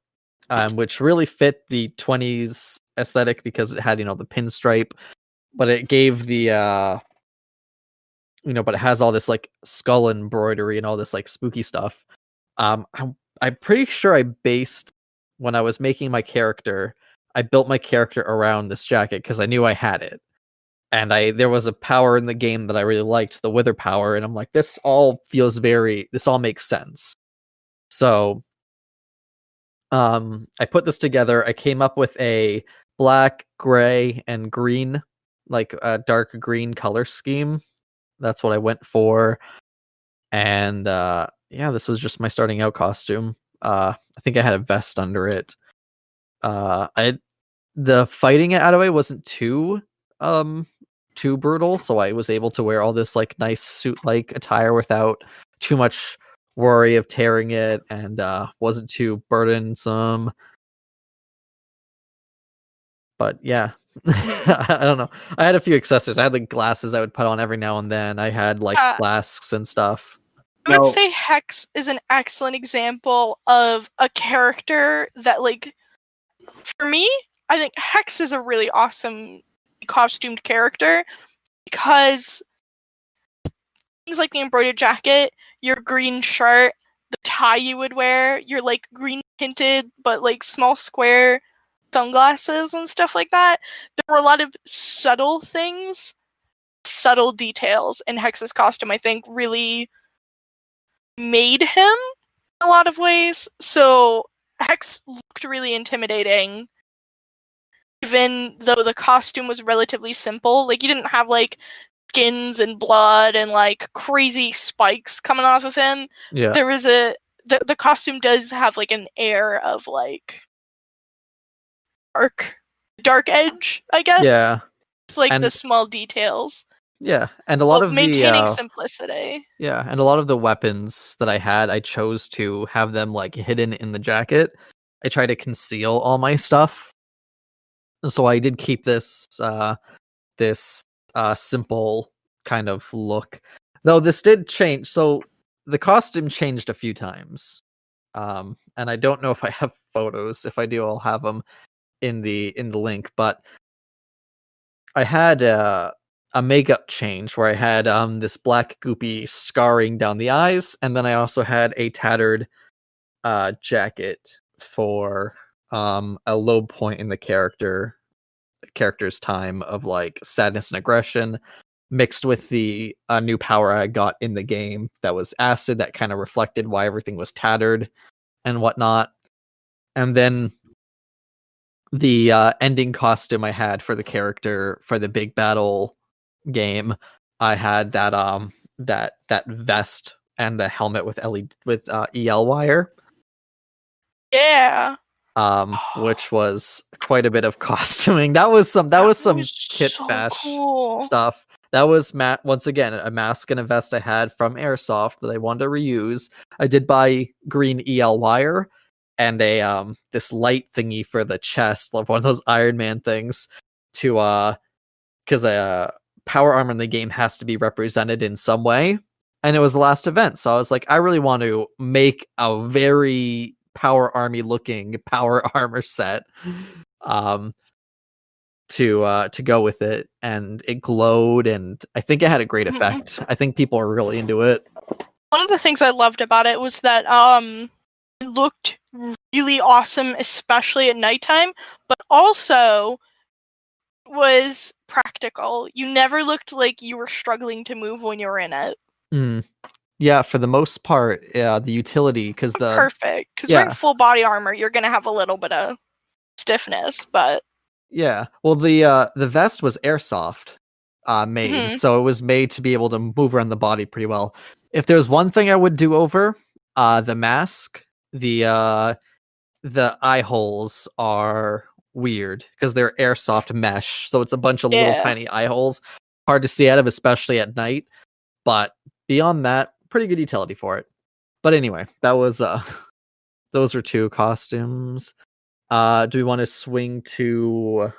which really fit the 20s aesthetic because it had, the pinstripe, but it gave the, but it has all this like skull embroidery and all this like spooky stuff. I'm pretty sure when I was making my character, I built my character around this jacket because I knew I had it. And there was a power in the game that I really liked, the Wither power, and I'm like, this all makes sense. So I put this together. I came up with a black, gray, and green, like a dark green color scheme. That's what I went for. And this was just my starting out costume. I think I had a vest under it. The fighting at Adaway wasn't too brutal, so I was able to wear all this like nice suit-like attire without too much worry of tearing it, and wasn't too burdensome. But yeah, I don't know. I had a few accessories. I had like glasses I would put on every now and then. I had like flasks and stuff. I would say Hex is an excellent example of a character that, like, for me, I think Hex is a really awesome costumed character because things like the embroidered jacket, your green shirt, the tie you would wear, your like green tinted but like small square sunglasses and stuff like that. There were a lot of subtle things, subtle details in Hex's costume, I think, really made him in a lot of ways. So Hex looked really intimidating, even though the costume was relatively simple. Like, you didn't have like skins and blood and like crazy spikes coming off of him. Yeah, there was the costume does have like an air of like dark edge, I guess. Yeah, like the small details. Yeah, and a lot of maintaining the simplicity. yeah, and a lot of the weapons that I had, I chose to have them like hidden in the jacket. I try to conceal all my stuff, so I did keep this simple kind of look. Though this did change, so the costume changed a few times. And I don't know if I have photos. If I do, I'll have them in the link. But I had a makeup change where I had this black goopy scarring down the eyes, and then I also had a tattered jacket for a low point in the character's time of like sadness and aggression, mixed with the new power I got in the game that was acid, that kind of reflected why everything was tattered and whatnot. And then the ending costume I had for the character for the big battle game, I had that vest and the helmet with EL wire, Yeah. which was quite a bit of costuming. That was some kit so bash cool. stuff. That was once again a mask and a vest I had from Airsoft that I wanted to reuse. I did buy green EL wire and a this light thingy for the chest, like one of those Iron Man things, to because power armor in the game has to be represented in some way. And it was the last event, so I was like, I really want to make a very power army looking power armor set to go with it, and it glowed, and I think it had a great effect. I think people are really into it. One of the things I loved about it was that it looked really awesome, especially at nighttime, but also was practical. You never looked like you were struggling to move when you were in it. Yeah, for the most part, yeah, the utility, because perfect. Because wearing full body armor, you're gonna have a little bit of stiffness, but yeah. Well, the vest was airsoft made, so it was made to be able to move around the body pretty well. If there's one thing I would do over, the mask, the eye holes are weird because they're airsoft mesh, so it's a bunch of little tiny eye holes, hard to see out of, especially at night. But beyond that, pretty good utility for it. But anyway, that was those were two costumes. Do we want to swing to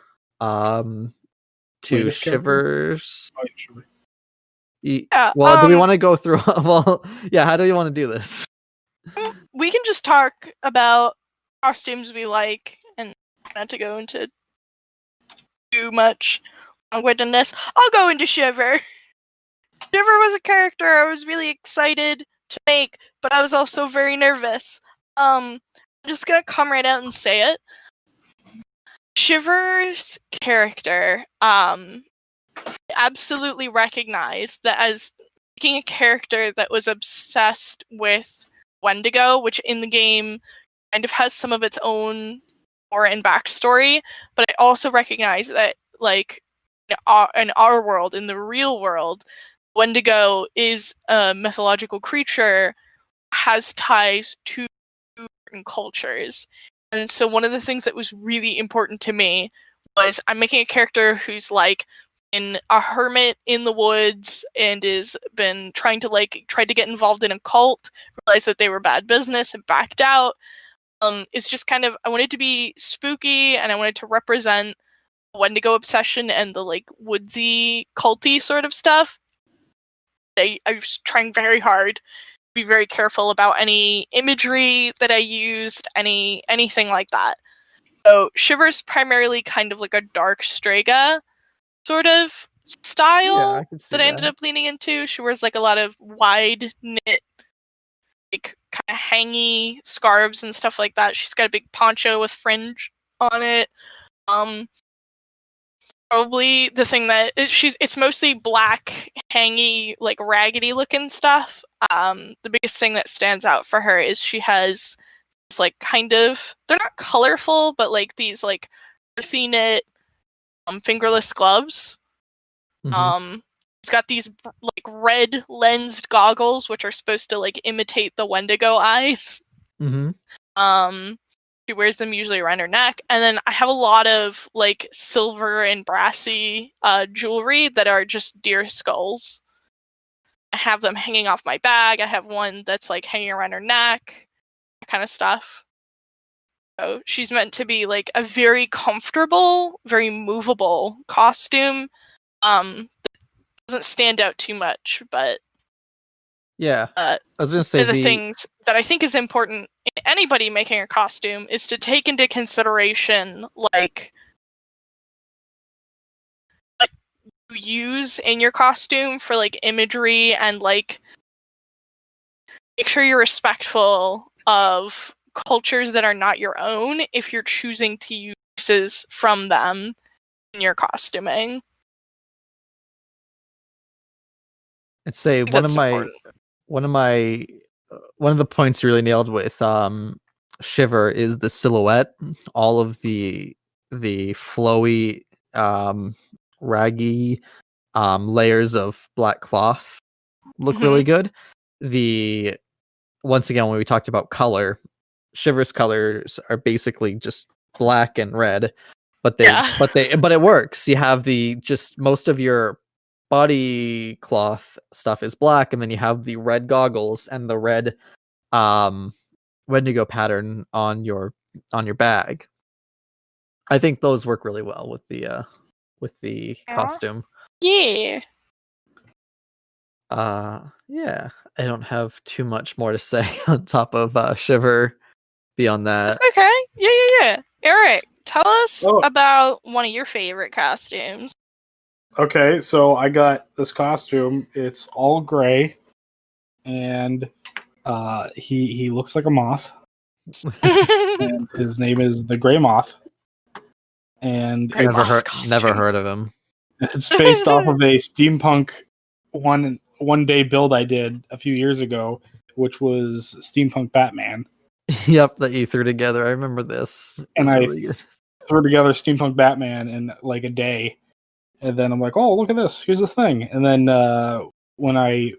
Shivers? Oh, yeah, sure. Yeah, well, do we want to go through? Well, yeah. How do we want to do this? We can just talk about costumes we like, and not to go into too much long-windedness. I'll go into Shiver. Shiver was a character I was really excited to make, but I was also very nervous. I'm just gonna come right out and say it. Shiver's character, absolutely recognized that as making a character that was obsessed with Wendigo, which in the game kind of has some of its own lore and backstory, but I also recognize that, like, in our world, in the real world, Wendigo is a mythological creature, has ties to certain cultures. And so one of the things that was really important to me was I'm making a character who's like in a hermit in the woods and is been trying to get involved in a cult, realized that they were bad business and backed out. It's just kind of, I wanted to be spooky and I wanted to represent Wendigo obsession and the like woodsy culty sort of stuff. I was trying very hard to be very careful about any imagery that I used, anything like that. So Shiver's primarily kind of like a dark Strega sort of style that I ended up leaning into. She wears like a lot of wide knit, like kind of hangy scarves and stuff like that. She's got a big poncho with fringe on it. Probably the thing that it's mostly black, hangy, like raggedy looking stuff. The biggest thing that stands out for her is she has this, like, kind of, they're not colorful, but like these like earthy knit fingerless gloves. She's got these like red lensed goggles which are supposed to like imitate the Wendigo eyes. She wears them usually around her neck. And then I have a lot of like silver and brassy jewelry that are just deer skulls. I have them hanging off my bag. I have one that's like hanging around her neck, that kind of stuff. So she's meant to be like a very comfortable, very movable costume. That doesn't stand out too much, but Yeah, I was gonna say the things that I think is important in anybody making a costume is to take into consideration like what you use in your costume for like imagery and like make sure you're respectful of cultures that are not your own if you're choosing to use pieces from them in your costuming. I'd say one of the points you really nailed with Shiver is the silhouette. All of the flowy raggy layers of black cloth look really good. Once again, when we talked about color, Shiver's colors are basically just black and red, but it works. You have just most of your body cloth stuff is black, and then you have the red goggles and the red Wendigo pattern on your bag. I think those work really well with the costume. Yeah. Yeah, I don't have too much more to say on top of Shiver beyond that. That's okay. Yeah. Eric, tell us about one of your favorite costumes. Okay, so I got this costume. It's all gray, and he looks like a moth. And his name is the Gray Moth. And never heard of him. It's based off of a steampunk one day build I did a few years ago, which was steampunk Batman. Yep, that you threw together. I remember this. And I threw together steampunk Batman in like a day. And then I'm like, oh, look at this. Here's the thing. And then when I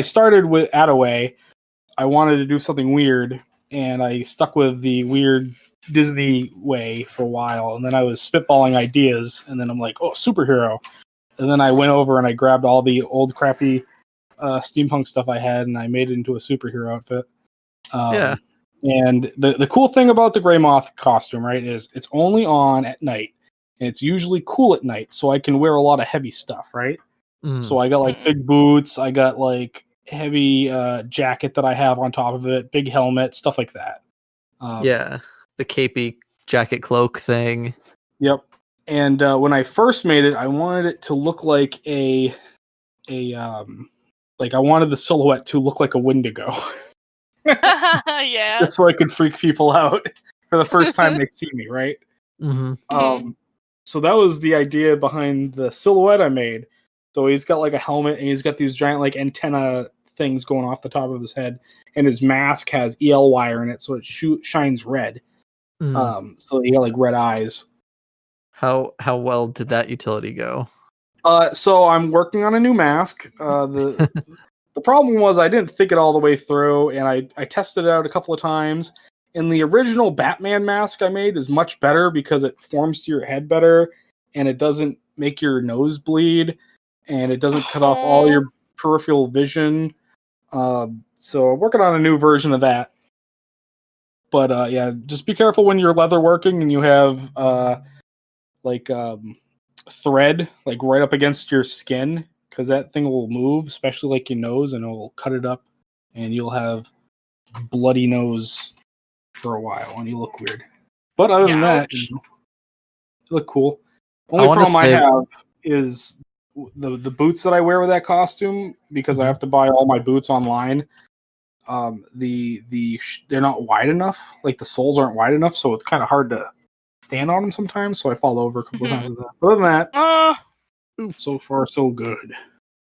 started with Attaway, I wanted to do something weird. And I stuck with the weird Disney way for a while. And then I was spitballing ideas. And then I'm like, oh, superhero. And then I went over and I grabbed all the old crappy steampunk stuff I had and I made it into a superhero outfit. Yeah. And the cool thing about the Gray Moth costume, right, is it's only on at night. And it's usually cool at night, so I can wear a lot of heavy stuff, right? So I got like big boots, I got like heavy jacket that I have on top of it, big helmet, stuff like that. Yeah, the capey jacket cloak thing. Yep. And when I first made it, I wanted it to look like I wanted the silhouette to look like a Wendigo. Yeah. Just so I could freak people out for the first time they see me, right? So that was the idea behind the silhouette I made. So he's got like a helmet and he's got these giant like antenna things going off the top of his head, and his mask has EL wire in it, so it shines red. So he got like red eyes. How well did that utility go? So I'm working on a new mask. The problem was I didn't think it all the way through, and I tested it out a couple of times. And the original Batman mask I made is much better because it forms to your head better, and it doesn't make your nose bleed, and it doesn't cut off all your peripheral vision. So I'm working on a new version of that. But yeah, just be careful when you're leather working and you have thread like right up against your skin, because that thing will move, especially like your nose, and it will cut it up, and you'll have bloody nose for a while, and you look weird. But other than that, you look cool. Only problem I have is the boots that I wear with that costume, because I have to buy all my boots online. They're not wide enough. Like the soles aren't wide enough, so it's kind of hard to stand on them sometimes. So I fall over a couple of times with that. Other than that, so far so good.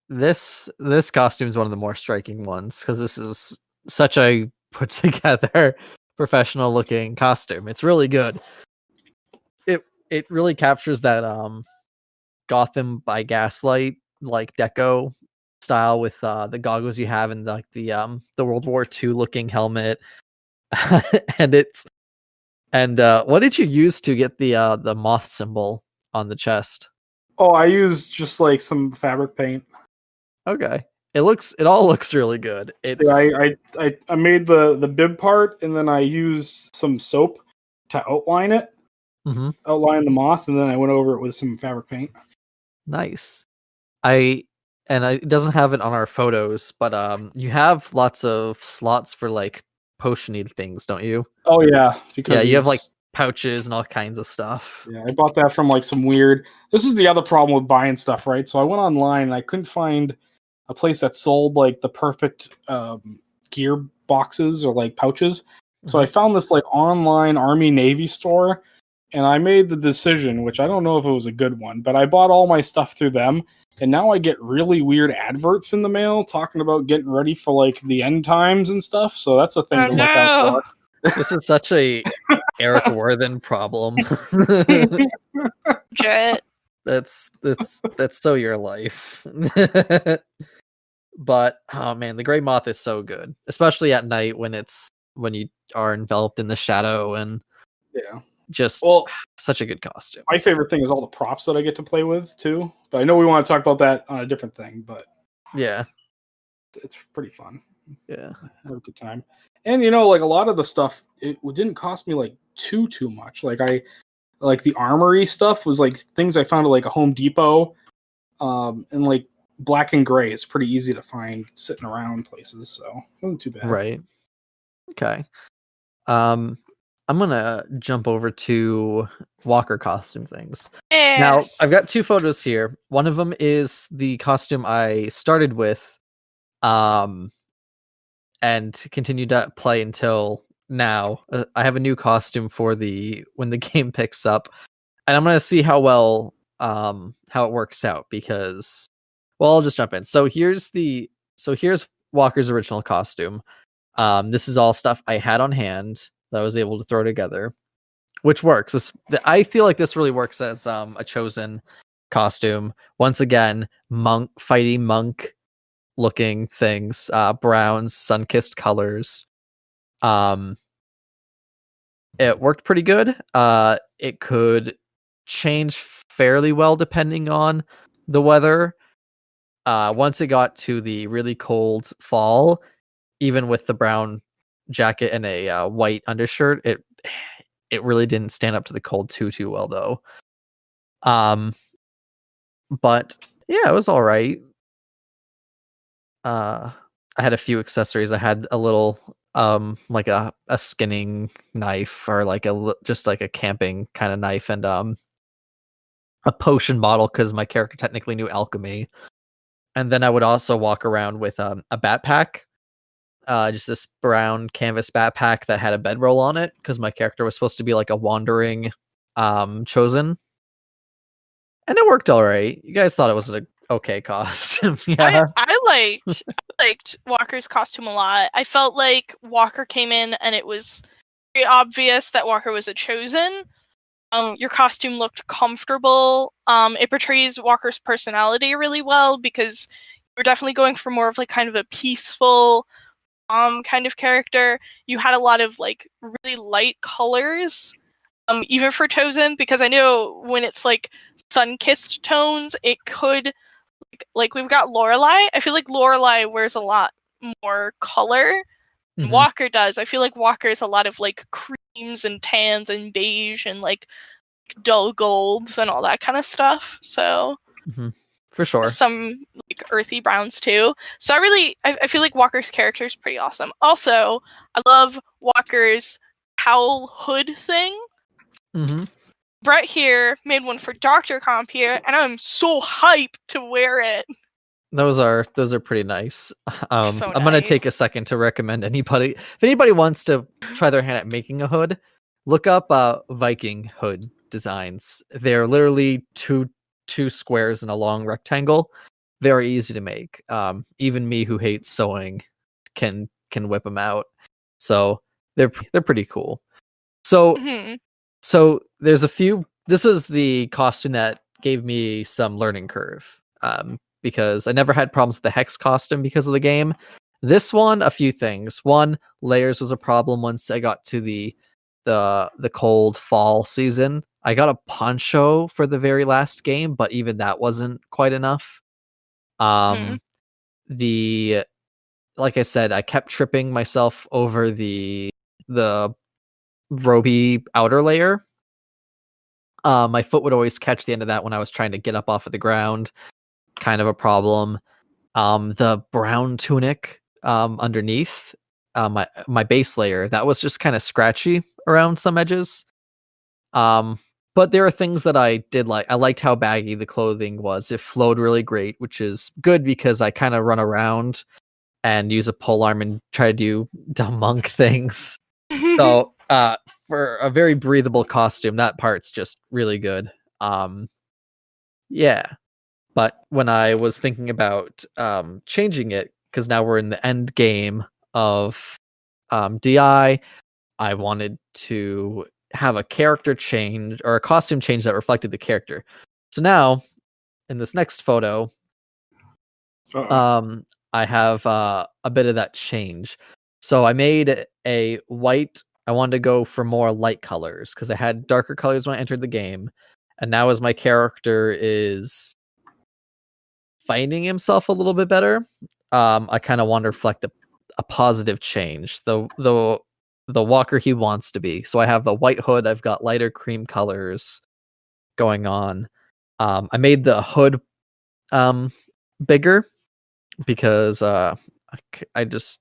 This costume is one of the more striking ones because this is such a put together professional looking costume. It's really good. It really captures that Gotham by Gaslight like deco style with the goggles you have and like the World War II looking helmet. and what did you use to get the moth symbol on the chest? Oh, I used just like some fabric paint. Okay, it all looks really good. It's Yeah, I made the bib part, and then I used some soap to outline it, outline the moth, and then I went over it with some fabric paint. Nice. It doesn't have it on our photos, but you have lots of slots for like potion-y things, don't you? Oh yeah, because Yeah, you have like pouches and all kinds of stuff. Yeah, I bought that from like some weird. This is the other problem with buying stuff, right? So I went online and I couldn't find a place that sold like the perfect gear boxes or like pouches. So I found this like online Army Navy store, and I made the decision, which I don't know if it was a good one, but I bought all my stuff through them, and now I get really weird adverts in the mail talking about getting ready for like the end times and stuff. So that's a thing to look out for. This is such a Eric Worthen problem. Jet. That's so your life. But oh man, the gray moth is so good, especially at night when you are enveloped in the shadow, and just such a good costume. My favorite thing is all the props that I get to play with too. But I know we want to talk about that on a different thing, but yeah, it's pretty fun. Yeah, have a good time. And like a lot of the stuff, it didn't cost me like too much. Like the armory stuff was like things I found at like a Home Depot, and like black and gray is pretty easy to find sitting around places, so it wasn't too bad. Right. Okay. I'm gonna jump over to Walker costume things. Yes. Now I've got two photos here. One of them is the costume I started with, and continued to play until now. I have a new costume for when the game picks up, and I'm gonna see how it works out, because I'll just jump in. So here's Walker's original costume. This is all stuff I had on hand that I was able to throw together, which works. I feel like this really works as a chosen costume. Once again, fighty monk looking things, browns, sun-kissed colors. It worked pretty good. It could change fairly well depending on the weather. Once it got to the really cold fall, even with the brown jacket and a white undershirt, it really didn't stand up to the cold too well though. But yeah, it was all right. I had a few accessories. I had a little like a skinning knife, or like just like a camping kind of knife, and a potion bottle because my character technically knew alchemy. And then I would also walk around with a backpack, just this brown canvas backpack that had a bedroll on it, because my character was supposed to be like a wandering chosen. And it worked all right. You guys thought it was an okay costume. Yeah. I liked Walker's costume a lot. I felt like Walker came in and it was very obvious that Walker was a chosen. Your costume looked comfortable. It portrays Walker's personality really well, because you're definitely going for more of like kind of a peaceful kind of character. You had a lot of like really light colors, even for chosen, because I know when it's like sun-kissed tones, it could like we've got Lorelei. I feel like Lorelei wears a lot more color than Walker does. I feel like Walker is a lot of like creams and tans and beige and like dull golds and all that kind of stuff. So for sure, some like earthy browns too. So I feel like Walker's character is pretty awesome. Also, I love Walker's cowl hood thing. Brett here made one for Dr. Comp here, and I'm so hyped to wear it. Those are pretty nice. I'm gonna take a second to recommend anybody. If anybody wants to try their hand at making a hood, look up Viking hood designs. They're literally two squares in a long rectangle. Very easy to make. Even me, who hates sewing, can whip them out. So they're pretty cool. So there's a few. This was the costume that gave me some learning curve, because I never had problems with the Hex costume because of the game, This one, a few things. One, layers was a problem once I got to the cold fall season. I got a poncho for the very last game, but even that wasn't quite enough. The like I said, I kept tripping myself over the roby outer layer. My foot would always catch the end of that when I was trying to get up off of the ground. Kind of a problem. The brown tunic underneath my base layer, that was just kind of scratchy around some edges. But there are things that I did like. I liked how baggy the clothing was. It flowed really great, which is good because I kind of run around and use a polearm and try to do dumb monk things. So for a very breathable costume, that part's just really good. Yeah. But when I was thinking about changing it, because now we're in the end game of DI, I wanted to have a character change or a costume change that reflected the character. So now, in this next photo, I have a bit of that change. So I made a white. I wanted to go for more light colors because I had darker colors when I entered the game, and now as my character is finding himself a little bit better, I kind of want to reflect a positive change. The walker he wants to be. So I have the white hood. I've got lighter cream colors going on. I made the hood bigger because I just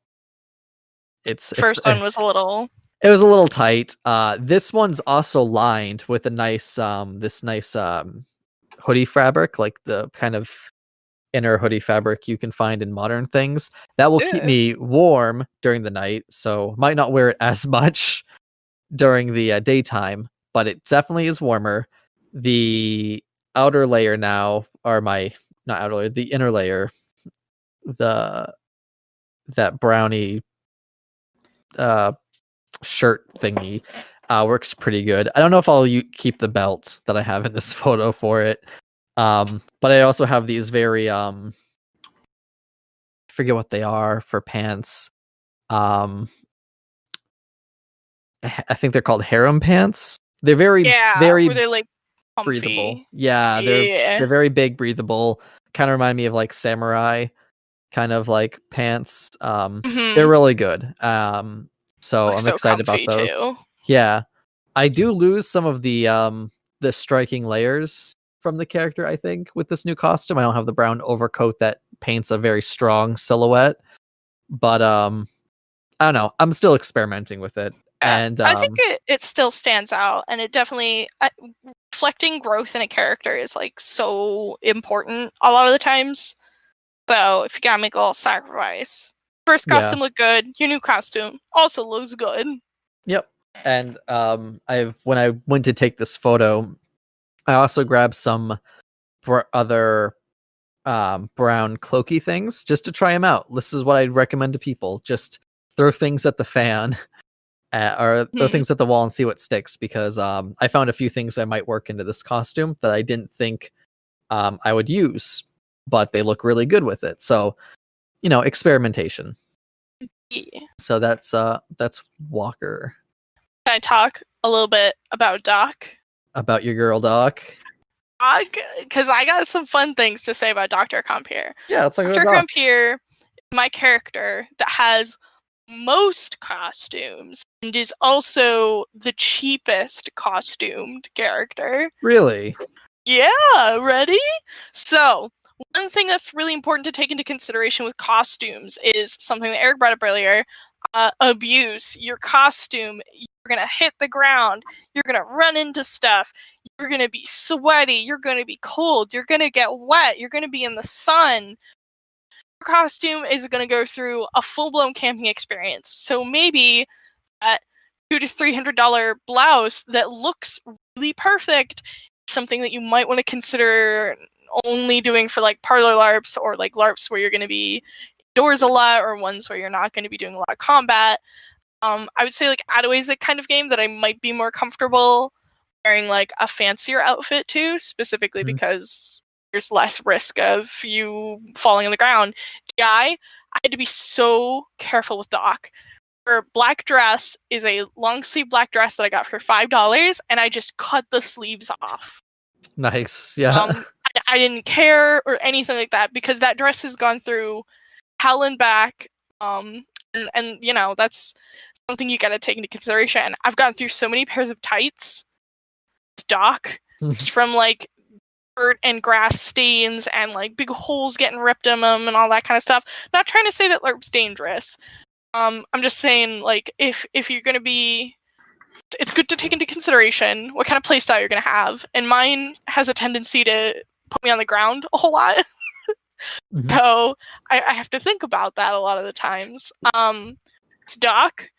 First one was a little. It was a little tight. This one's also lined with a nice this nice hoodie fabric, like the kind of inner hoodie fabric you can find in modern things. That will keep me warm during the night, so might not wear it as much during the daytime, but it definitely is warmer. The outer layer now, or my not outer layer, the inner layer, that brownie shirt thingy works pretty good. I don't know if I'll keep the belt that I have in this photo for it. But I also have these very I forget what they are for pants. I think they're called harem pants. They're very where they're like comfy. Breathable. Yeah, they're very big, breathable. Kind of remind me of like samurai kind of like pants. They're really good. So I'm excited about those. Too. Yeah. I do lose some of the striking layers from the character, I think, with this new costume. I don't have the brown overcoat that paints a very strong silhouette. But I don't know. I'm still experimenting with it. And I think it still stands out, and it definitely reflecting growth in a character is like so important a lot of the times. So if you gotta make a little sacrifice, first costume looked good. Your new costume also looks good. Yep. And when I went to take this photo, I also grabbed some other brown cloaky things just to try them out. This is what I'd recommend to people: just throw things at the fan. Or throw things at the wall and see what sticks, because I found a few things that might work into this costume that I didn't think I would use, but they look really good with it. So, experimentation. Yeah. So that's Walker. Can I talk a little bit about Doc? About your girl Doc? Because I got some fun things to say about Dr. Compier. Yeah, let's talk about Dr. Doc. Compier is my character that has most costumes and is also the cheapest costumed character. Really? Yeah, ready? So, one thing that's really important to take into consideration with costumes is something that Eric brought up earlier, abuse. Your costume, you're gonna hit the ground, you're gonna run into stuff, you're gonna be sweaty, you're gonna be cold, you're gonna get wet, you're gonna be in the sun. Costume is going to go through a full-blown camping experience. So maybe that $200 to $300 blouse that looks really perfect, something that you might want to consider only doing for like parlor LARPs, or like LARPs where you're going to be indoors a lot, or ones where you're not going to be doing a lot of combat. I would say like Adawa's the kind of game that I might be more comfortable wearing like a fancier outfit to, specifically because there's less risk of you falling on the ground. DI, I had to be so careful with Doc. Her black dress is a long sleeve black dress that I got for $5, and I just cut the sleeves off. Nice, yeah. I didn't care or anything like that because that dress has gone through hell and back. And you know, that's something you got to take into consideration. I've gone through so many pairs of tights, Doc, from like dirt and grass stains and like big holes getting ripped in them and all that kind of stuff. Not trying to say that Larp's dangerous. I'm just saying, like, if you're gonna be, it's good to take into consideration what kind of playstyle you're gonna have. And mine has a tendency to put me on the ground a whole lot. So I have to think about that a lot of the times. Doc.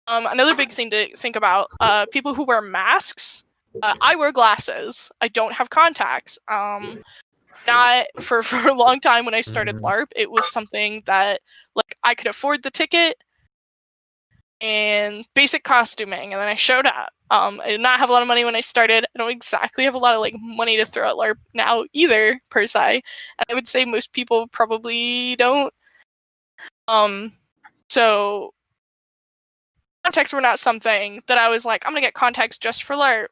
Another big thing to think about, people who wear masks. I wear glasses. I don't have contacts. Not for a long time when I started LARP, it was something that like I could afford the ticket and basic costuming, and then I showed up. I did not have a lot of money when I started. I don't exactly have a lot of like money to throw at LARP now either, per se. And I would say most people probably don't. So contacts were not something that I was like, I'm gonna get contacts just for LARP.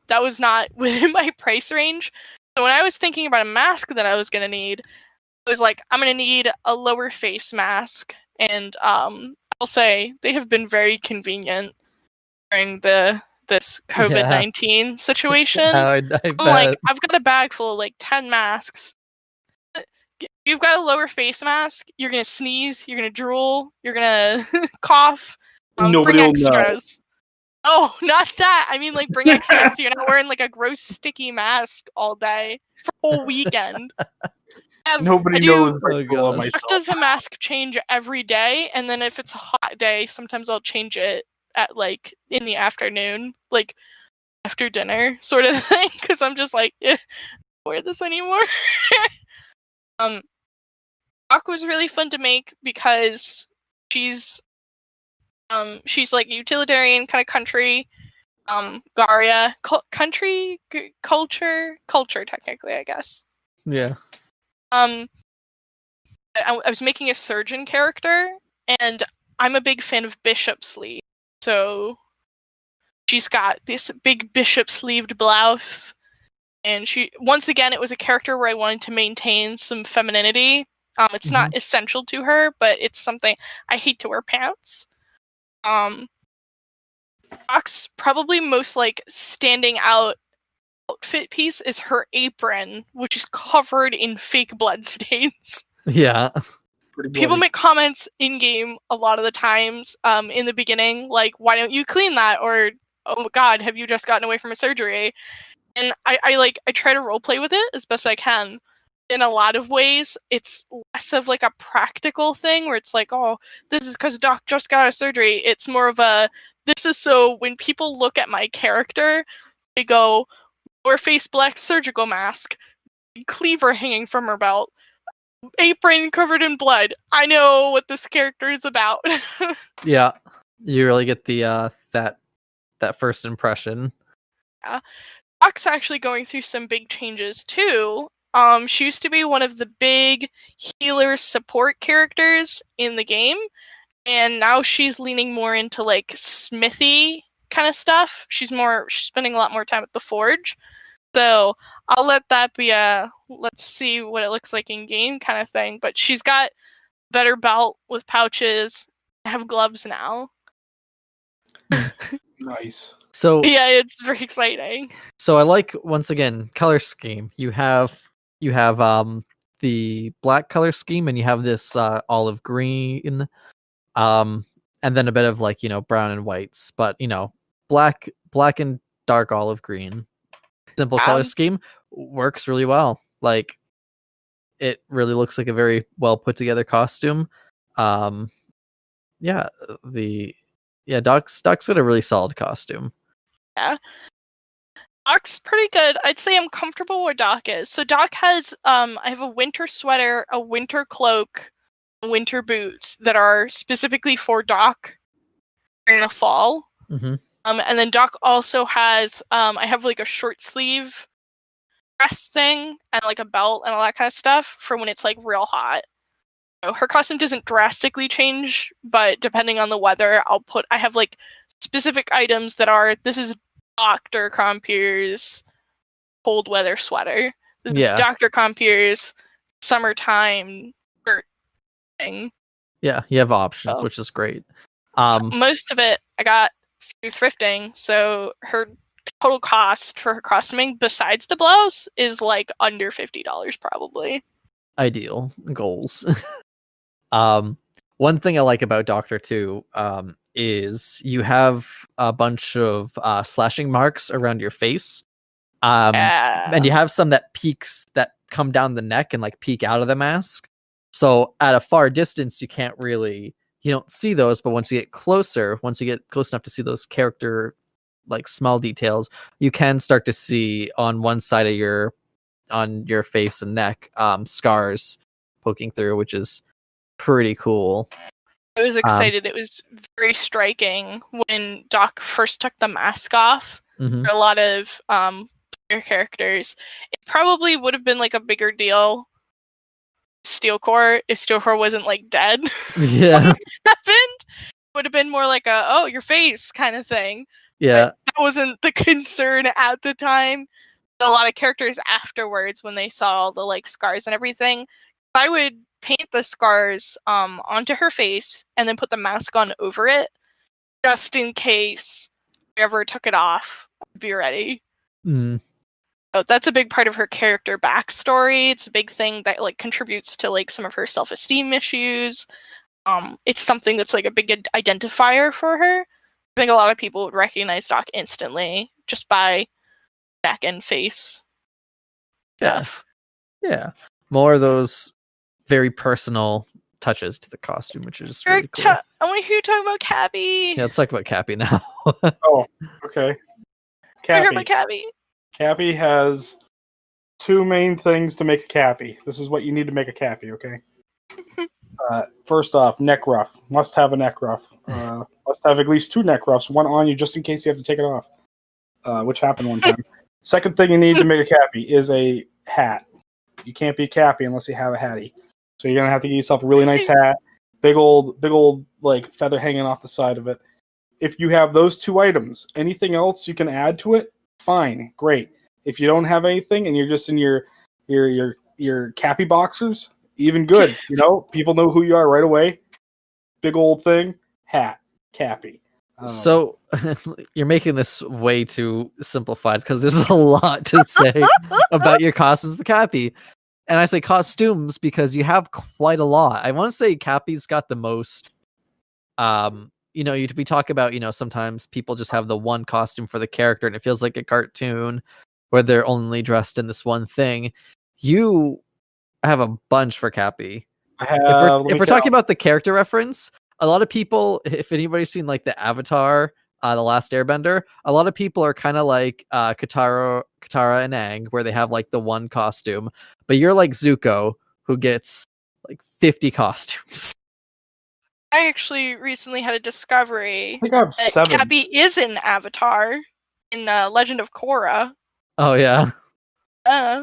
That was not within my price range. So when I was thinking about a mask that I was gonna need, I was like, I'm gonna need a lower face mask, and I'll say they have been very convenient during this COVID-19 situation. I I'm like, I've got a bag full of like 10 masks. You've got a lower face mask, you're gonna sneeze, you're gonna drool, you're gonna cough. Nobody bring will extras. Oh, not that. I mean, like, bring extras. So you're not wearing like a gross sticky mask all day for a whole weekend. Nobody knows. Does the mask change every day? And then if it's a hot day, sometimes I'll change it at like in the afternoon, like after dinner, sort of thing. Because I'm just like, I don't wear this anymore. Doc was really fun to make because she's like utilitarian kind of country. Garia country culture technically, I guess. Yeah. I was making a surgeon character, and I'm a big fan of bishop sleeve. So she's got this big bishop sleeved blouse, and she, once again, it was a character where I wanted to maintain some femininity. It's not essential to her, but it's something. I hate to wear pants. Doc's probably most like standing out outfit piece is her apron, which is covered in fake blood stains. Yeah. People make comments in game a lot of the times, in the beginning, like, why don't you clean that? Or, oh my god, have you just gotten away from a surgery? And I try to roleplay with it as best I can. In a lot of ways, it's less of like a practical thing where it's like, oh, this is because Doc just got a surgery. It's more of a, this is so when people look at my character, they go, lower face black surgical mask, cleaver hanging from her belt, apron covered in blood. I know what this character is about. Yeah, you really get the that first impression. Yeah. Doc's actually going through some big changes too. She used to be one of the big healer support characters in the game, and now she's leaning more into like smithy kind of stuff. She's spending a lot more time at the forge. So I'll let that be a let's see what it looks like in game kind of thing. But she's got a better belt with pouches. I have gloves now. Nice. So yeah, it's very exciting. So I like, once again, color scheme. You have the black color scheme, and you have this olive green, and then a bit of like, brown and whites, but black and dark olive green. Simple color scheme works really well. Like, it really looks like a very well put together costume. Doc's got a really solid costume. Yeah. Doc's pretty good. I'd say I'm comfortable where Doc is. So Doc has I have a winter sweater, a winter cloak, winter boots that are specifically for Doc during the fall. And then Doc also has I have like a short sleeve dress thing and like a belt and all that kind of stuff for when it's like real hot. her costume doesn't drastically change, but depending on the weather, I have like specific items that are, this is Dr. Compier's cold weather sweater. This is Dr. Compier's summertime shirt thing. Yeah, you have options, which is great. Most of it I got through thrifting, so her total cost for her costuming, besides the blouse, is like under $50 probably. Ideal goals. One thing I like about Doctor 2 is you have a bunch of slashing marks around your face. And you have some that come down the neck and like peek out of the mask. So at a far distance, you don't see those, but once you get close enough to see those character like small details, you can start to see on one side of on your face and neck scars poking through, which is pretty cool. I was excited. It was very striking when Doc first took the mask off. Mm-hmm. For a lot of characters, it probably would have been like a bigger deal Steel Core if Steel Core wasn't like dead. Yeah. Happened. It would have been more like your face kind of thing. Yeah. But that wasn't the concern at the time. But a lot of characters afterwards, when they saw the like scars and everything, I would paint the scars onto her face and then put the mask on over it, just in case I ever took it off. I'd be ready. Mm. So that's a big part of her character backstory. It's a big thing that like contributes to like some of her self-esteem issues. It's something that's like a big identifier for her. I think a lot of people would recognize Doc instantly just by neck and face stuff. Yeah. More of those very personal touches to the costume, which is really cool. I want to hear you talk about Cappy. Yeah, let's talk about Cappy now. Oh, okay. I heard about Cappy. Cappy has two main things to make a Cappy. This is what you need to make a Cappy, okay? First off, neck ruff. Must have a neck ruff. Must have at least two neck ruffs, one on you just in case you have to take it off, which happened one time. Second thing you need to make a Cappy is a hat. You can't be Cappy unless you have a hattie. So you're going to have to get yourself a really nice hat, big old like feather hanging off the side of it. If you have those two items, anything else you can add to it, fine, great. If you don't have anything and you're just in your Cappy boxers, even good. You know, people know who you are right away. Big old thing, hat, Cappy. So you're making this way too simplified because there's a lot to say about your costumes, the Cappy. And I say costumes because you have quite a lot. I want to say Cappy's got the most. We talk about, sometimes people just have the one costume for the character and it feels like a cartoon where they're only dressed in this one thing. You have a bunch for Cappy. If we're talking about the character reference, a lot of people, if anybody's seen like the Avatar, The Last Airbender, a lot of people are kind of like Katara and Aang, where they have like the one costume, but you're like Zuko, who gets like 50 costumes. I actually recently had a discovery. I think I have 7. Cappy is in Avatar in Legend of Korra. Oh yeah.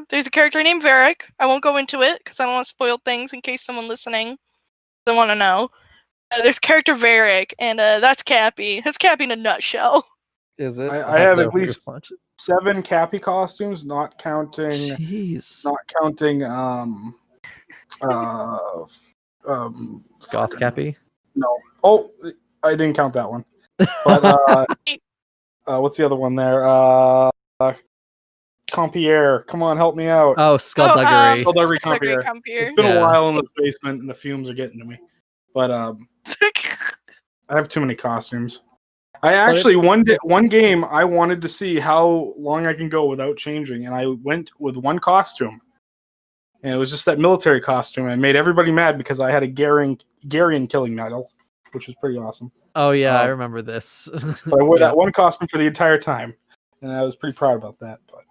There's a character named Varric. I won't go into it because I don't want to spoil things in case someone listening doesn't want to know. There's character Varric, and that's Cappy. That's Cappy in a nutshell. Is it? I have at least 7 Cappy costumes, not counting. Jeez. Not counting. Goth Cappy. No. Oh, I didn't count that one. But what's the other one there? Compierre. Come on, help me out. Oh, Skullduggery. Skullduggery Compierre. It's been a while in this basement, and the fumes are getting to me. But I have too many costumes. I actually one game I wanted to see how long I can go without changing, and I went with one costume, and it was just that military costume. I made everybody mad because I had a Garian killing medal, which was pretty awesome. Oh yeah, I remember this. But I wore that one costume for the entire time, and I was pretty proud about that. But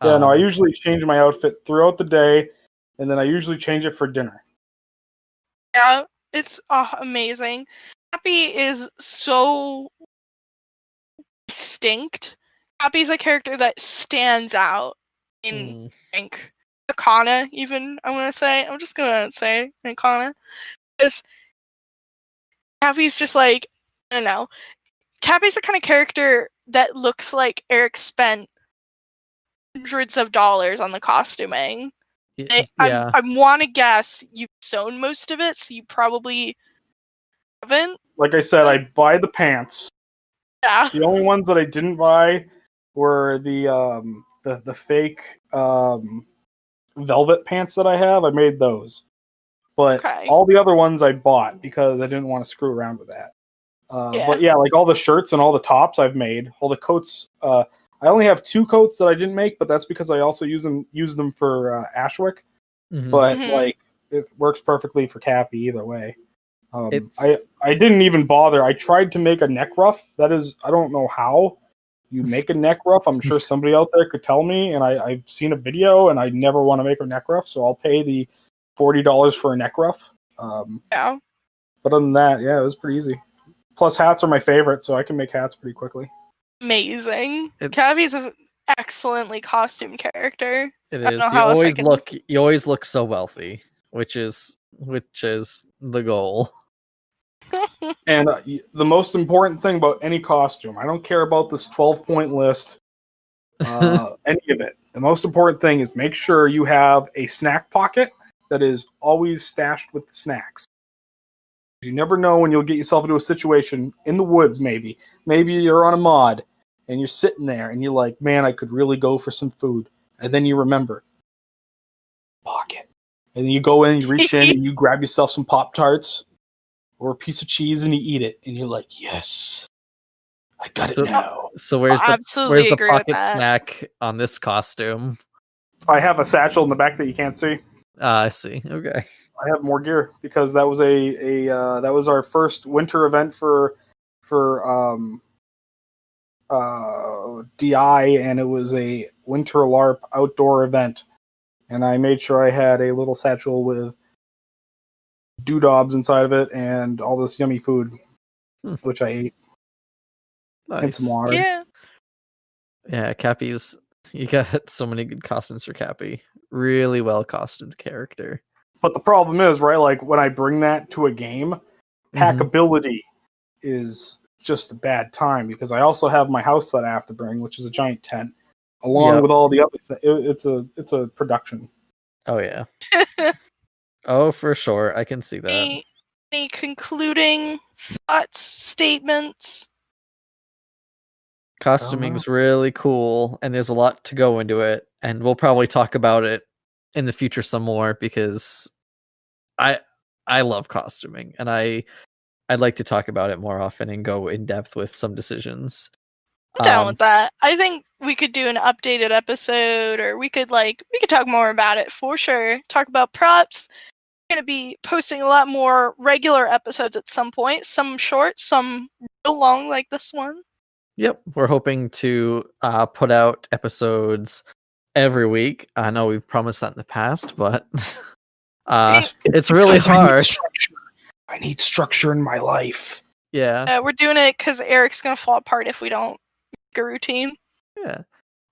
yeah, no, I usually change my outfit throughout the day, and then I usually change it for dinner. Yeah, it's amazing. Cappy is so distinct. Cappy's a character that stands out in rank. Akana, even, I'm just gonna say Akana. Because Cappy's just like, I don't know. Cappy's the kind of character that looks like Eric spent hundreds of dollars on the costuming. Yeah. I want to guess you've sewn most of it, so you probably haven't. Like I said, I buy the pants. Yeah. The only ones that I didn't buy were the fake velvet pants that I have. I made those, but all the other ones I bought because I didn't want to screw around with that. But yeah, like all the shirts and all the tops I've made. All the coats. I only have 2 coats that I didn't make, but that's because I also use them for Ashwick. Mm-hmm. But like it works perfectly for Cappy either way. I didn't even bother. I tried to make a neck ruff. That is, I don't know how you make a neck ruff. I'm sure somebody out there could tell me, and I've seen a video, and I never want to make a neck ruff, so I'll pay the $40 for a neck ruff. Yeah. But other than that, yeah, it was pretty easy. Plus, hats are my favorite, so I can make hats pretty quickly. Amazing. Cappy's an excellently costumed character. It is. You always look so wealthy, which is the goal. And the most important thing about any costume, I don't care about this 12-point list, any of it. The most important thing is make sure you have a snack pocket that is always stashed with snacks. You never know when you'll get yourself into a situation in the woods, maybe. Maybe you're on a mod, and you're sitting there, and you're like, man, I could really go for some food. And then you remember, pocket. And then you go in, you reach in, and you grab yourself some Pop-Tarts or a piece of cheese, and you eat it. And you're like, yes, I got it now. So where's the pocket snack on this costume? I have a satchel in the back that you can't see. I see. Okay. I have more gear because that was that was our first winter event for DI, and it was a winter LARP outdoor event, and I made sure I had a little satchel with doodobs inside of it and all this yummy food, which I ate. Nice. And some water. Yeah, Cappy's. You got so many good costumes for Cappy. Really well costumed character. But the problem is, right, like when I bring that to a game, packability is just a bad time because I also have my house that I have to bring, which is a giant tent, along with all the other things. It's a production. Oh yeah. Oh, for sure. I can see that. Any concluding thoughts, statements? Costuming's really cool, and there's a lot to go into it, and we'll probably talk about it in the future some more because I love costuming, and I'd like to talk about it more often and go in depth with some decisions. I'm down with that. I think we could do an updated episode, or we could talk more about it for sure. Talk about props. We're gonna be posting a lot more regular episodes at some point. Some short, some real long, like this one. Yep, we're hoping to put out episodes every week. I know we've promised that in the past, but it's really hard. I need structure in my life. Yeah. We're doing it because Eric's going to fall apart if we don't make a routine. Yeah.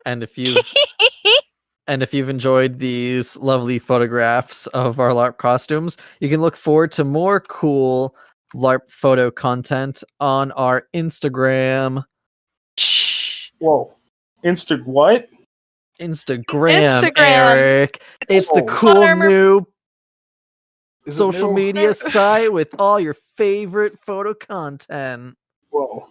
And if you've enjoyed these lovely photographs of our LARP costumes, you can look forward to more cool LARP photo content on our Instagram. Whoa. What? Instagram, Eric. It's the cool new social media site with all your favorite photo content. Whoa.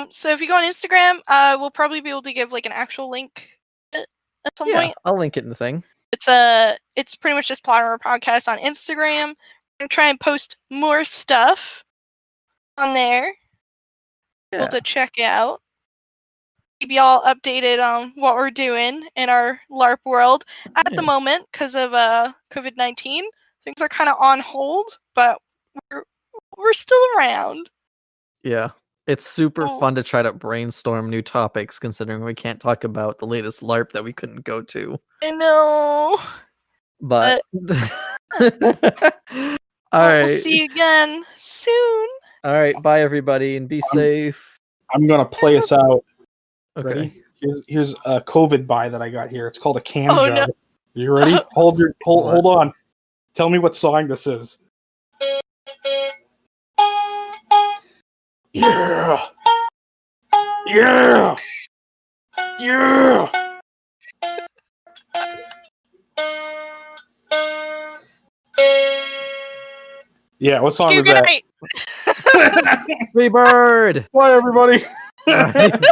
So if you go on Instagram, we'll probably be able to give like an actual link at some point. I'll link it in the thing. It's pretty much just Plot Armor Podcast on Instagram. I'm gonna try and post more stuff on there. Able to check out. Keep y'all updated on what we're doing in our LARP world. At the moment, because of COVID-19, things are kind of on hold, but we're still around. Yeah. It's super fun to try to brainstorm new topics, considering we can't talk about the latest LARP that we couldn't go to. I know. But all right. We'll see you again soon. All right. Bye, everybody, and be safe. I'm going to play us out. Okay. Ready? Here's a COVID buy that I got here. It's called a cam Oh, job. no. You ready? Hold on. Tell me what song this is. Yeah. Yeah. Yeah. Yeah, what song You was that? right. Free bird. Bye, everybody. All right.